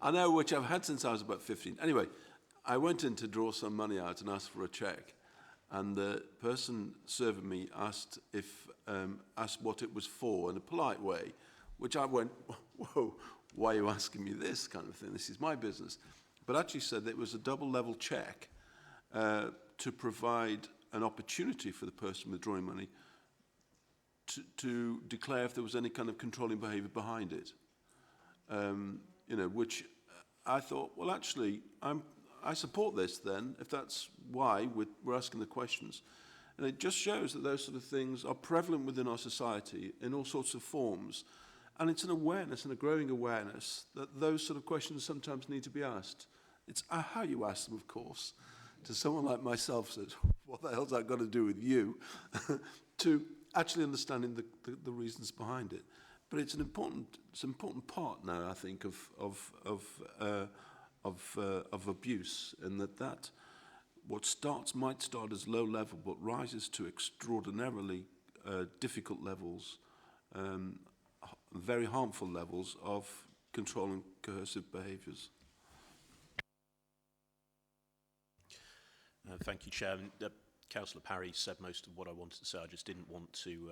which I've had since I was about 15. Anyway, I went in to draw some money out and asked for a cheque, and the person serving me asked what it was for in a polite way, which I went, whoa, why are you asking me this kind of thing? This is my business. But actually said that it was a double-level cheque to provide an opportunity for the person withdrawing money to declare if there was any kind of controlling behaviour behind it. Which I thought, well, actually, I support this then, if that's why we're asking the questions. And it just shows that those sort of things are prevalent within our society in all sorts of forms. And it's an awareness and a growing awareness that those sort of questions sometimes need to be asked. It's how you ask them, of course, to someone like myself says, what the hell's that got to do with you? To actually understanding the reasons behind it. but it's an important part now, I think, of abuse, and that what might start as low level but rises to extraordinarily difficult levels, very harmful levels of controlling coercive behaviours. Thank you, Chair. Councillor Parry said most of what I wanted to say. I just didn't want to,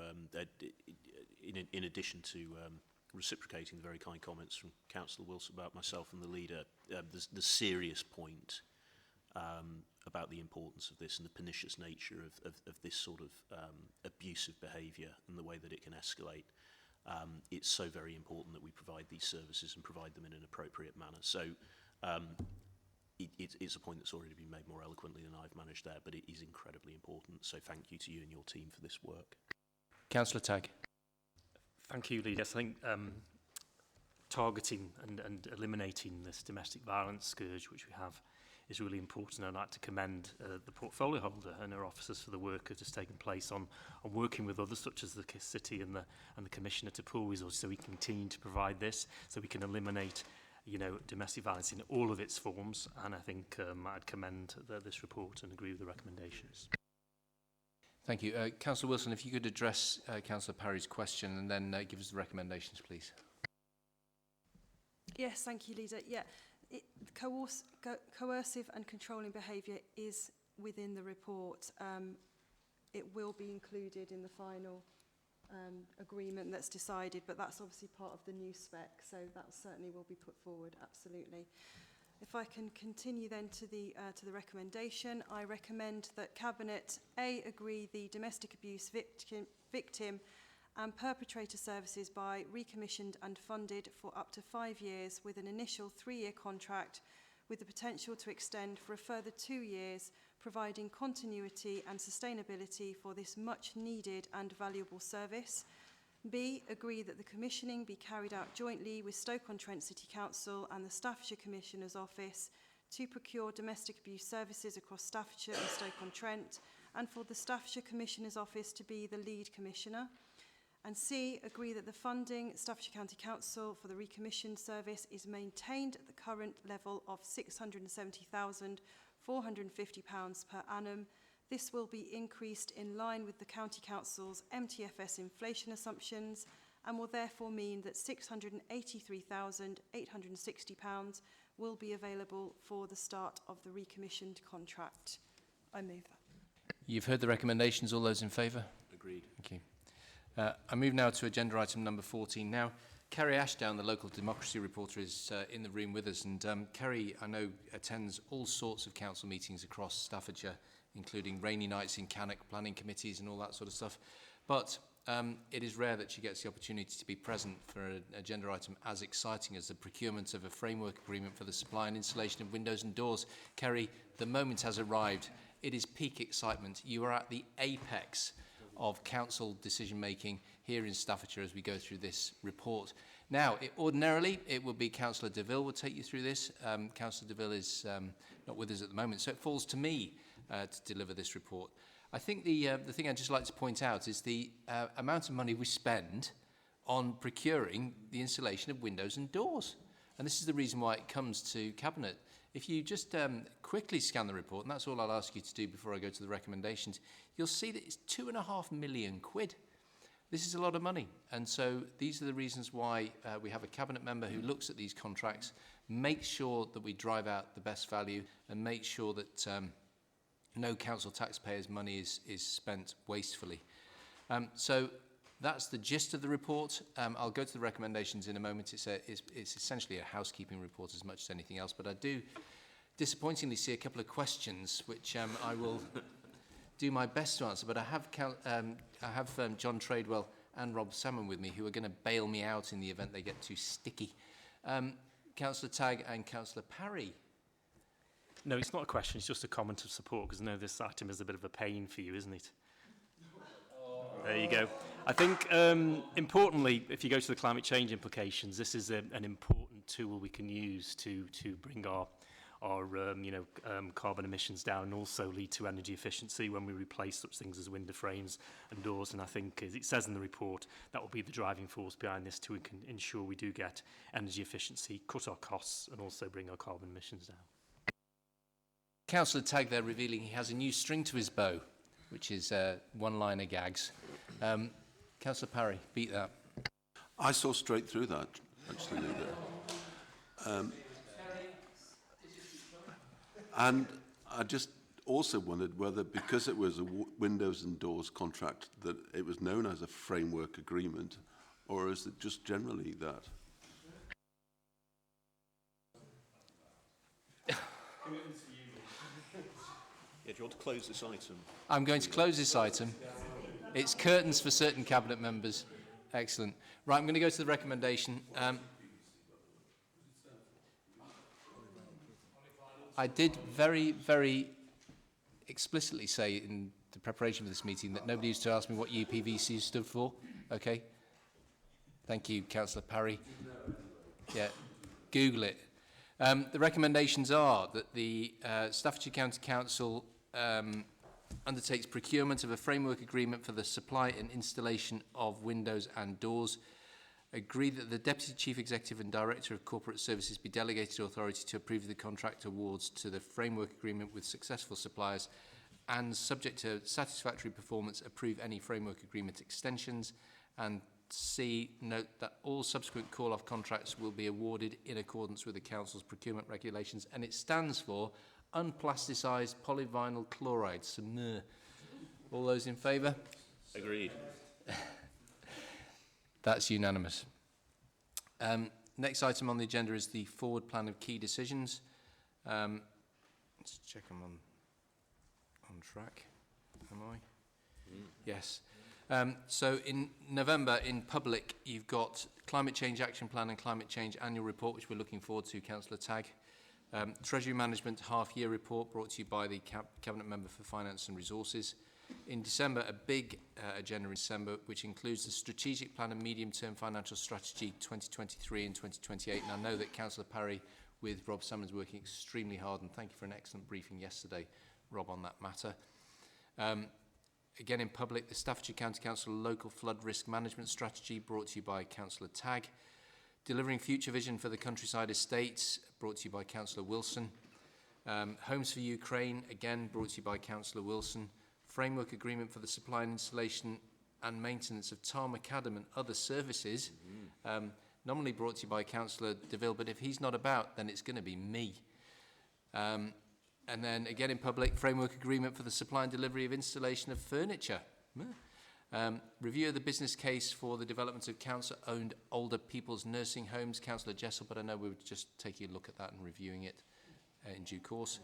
in addition to reciprocating the very kind comments from Councillor Wilson about myself and the leader, the serious point about the importance of this and the pernicious nature of this sort of abusive behaviour and the way that it can escalate. It's so very important that we provide these services and provide them in an appropriate manner. So it's a point that's already been made more eloquently than I've managed there, but it is incredibly important. So thank you to you and your team for this work. Councillor Tagg. Thank you, Leader. I think targeting and eliminating this domestic violence scourge, which we have, is really important. I'd like to commend the portfolio holder and her officers for the work that has taken place on working with others, such as the City and the Commissioner to pool resources, so we can continue to provide this, so we can eliminate, you know, domestic violence in all of its forms. And I think I'd commend this report and agree with the recommendations. Thank you. Councillor Wilson, if you could address Councillor Parry's question and then give us the recommendations, please. Yes, thank you, Leader. Yeah, coercive and controlling behaviour is within the report. It will be included in the final agreement that's decided, but that's obviously part of the new spec, so that certainly will be put forward, absolutely. If I can continue then to the recommendation, I recommend that Cabinet A agree the domestic abuse victim and perpetrator services by recommissioned and funded for up to 5 years with an initial 3-year contract with the potential to extend for a further 2 years, providing continuity and sustainability for this much needed and valuable service. B, agree that the commissioning be carried out jointly with Stoke-on-Trent City Council and the Staffordshire Commissioner's Office to procure domestic abuse services across Staffordshire and Stoke-on-Trent, and for the Staffordshire Commissioner's Office to be the lead commissioner. And C, agree that the funding Staffordshire County Council for the recommissioned service is maintained at the current level of £670,450 per annum. This will be increased in line with the County Council's MTFS inflation assumptions and will therefore mean that £683,860 will be available for the start of the recommissioned contract. I move that. You've heard the recommendations. All those in favour? Agreed. Thank you. I move now to agenda item number 14. Now, Kerry Ashdown, the local democracy reporter, is in the room with us. And Kerry, I know, attends all sorts of council meetings across Staffordshire, including rainy nights in Cannock, planning committees and all that sort of stuff. But it is rare that she gets the opportunity to be present for an agenda item as exciting as the procurement of a framework agreement for the supply and installation of windows and doors. Kerry, the moment has arrived. It is peak excitement. You are at the apex of council decision-making here in Staffordshire as we go through this report. Now, ordinarily, it would be Councillor Deville would take you through this. Councillor Deville is not with us at the moment, so it falls to me to deliver this report. I think the thing I'd just like to point out is the amount of money we spend on procuring the installation of windows and doors. And this is the reason why it comes to Cabinet. If you just quickly scan the report, and that's all I'll ask you to do before I go to the recommendations, you'll see that it's £2.5 million. This is a lot of money. And so these are the reasons why we have a Cabinet member who looks at these contracts, makes sure that we drive out the best value and make sure that no council taxpayers' money is spent wastefully. So that's the gist of the report. I'll go to the recommendations in a moment. It's essentially a housekeeping report as much as anything else, but I do disappointingly see a couple of questions which I will do my best to answer, but I have John Tradewell and Rob Salmon with me who are going to bail me out in the event they get too sticky. Councillor Tagg and Councillor Parry. No, it's not a question, it's just a comment of support, because I know this item is a bit of a pain for you, isn't it? There you go. I think, importantly, if you go to the climate change implications, this is an important tool we can use to bring our carbon emissions down, and also lead to energy efficiency when we replace such things as window frames and doors. And I think, as it says in the report, that will be the driving force behind this to ensure we do get energy efficiency, cut our costs, and also bring our carbon emissions down. Councillor Tagg there revealing he has a new string to his bow, which is one-liner gags. Councillor Parry, beat that. I saw straight through that, actually, Leader. And I just also wondered whether, because it was a windows and doors contract, that it was known as a framework agreement, or is it just generally that? Yeah, do you want to close this item? I'm going to close this item. It's curtains for certain cabinet members. Excellent. Right, I'm going to go to the recommendation. I did very, very explicitly say in the preparation for this meeting that nobody used to ask me what UPVC stood for. Okay. Thank you, Councillor Parry. Yeah, Google it. The recommendations are that the Staffordshire County Council undertakes procurement of a framework agreement for the supply and installation of windows and doors. Agree that the Deputy Chief Executive and Director of Corporate Services be delegated authority to approve the contract awards to the framework agreement with successful suppliers, and subject to satisfactory performance, approve any framework agreement extensions. And C, note that all subsequent call-off contracts will be awarded in accordance with the Council's procurement regulations, and it stands for unplasticized polyvinyl chloride. So, all those in favour? Agreed. That's unanimous. Next item on the agenda is the forward plan of key decisions. Let's check I'm on track. Am I? Yes. So in November, in public, you've got Climate Change Action Plan and Climate Change Annual Report, which we're looking forward to, Councillor Tagg. Treasury Management Half-Year Report brought to you by the Cabinet Member for Finance and Resources. In December, a big agenda in December, which includes the Strategic Plan and Medium-Term Financial Strategy 2023 and 2028. And I know that Councillor Parry, with Rob Summons, working extremely hard, and thank you for an excellent briefing yesterday, Rob, on that matter. Again, in public, the Staffordshire County Council Local Flood Risk Management Strategy, brought to you by Councillor Tagg. Delivering Future Vision for the Countryside Estates, brought to you by Councillor Wilson. Homes for Ukraine, again, brought to you by Councillor Wilson. Framework Agreement for the Supply and Installation and Maintenance of Tar Macadam and Other Services, nominally brought to you by Councillor DeVille, but if he's not about, then it's going to be me. And then again in public, Framework Agreement for the Supply and Delivery of Installation of Furniture. Review of the business case for the development of council-owned older people's nursing homes, Councillor Jessel, but I know we were just taking a look at that and reviewing it in due course.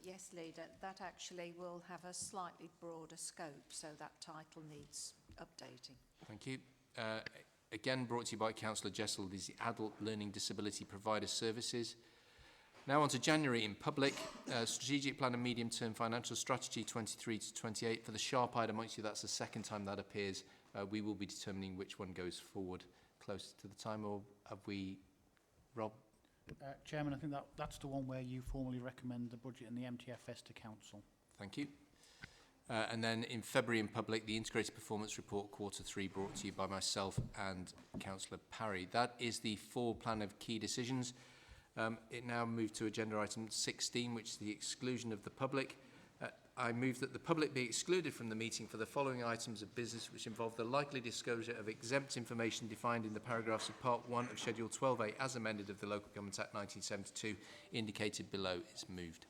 Yes, Leader, that actually will have a slightly broader scope, so that title needs updating. Thank you. Again, brought to you by Councillor Jessel, is the Adult Learning Disability Provider Services. Now on to January in public, Strategic Plan and Medium-Term Financial Strategy 23 to 28. For the sharp-eyed amongst you, that's the second time that appears. We will be determining which one goes forward closer to the time, or have we, Rob? Chairman, I think that's the one where you formally recommend the budget and the MTFS to Council. Thank you. And then in February in public, the Integrated Performance Report Q3, brought to you by myself and Councillor Parry. That is the full plan of key decisions. It now moved to agenda item 16, which is the exclusion of the public. I move that the public be excluded from the meeting for the following items of business, which involve the likely disclosure of exempt information defined in the paragraphs of Part 1 of Schedule 12A as amended of the Local Government Act 1972, indicated below. Is moved.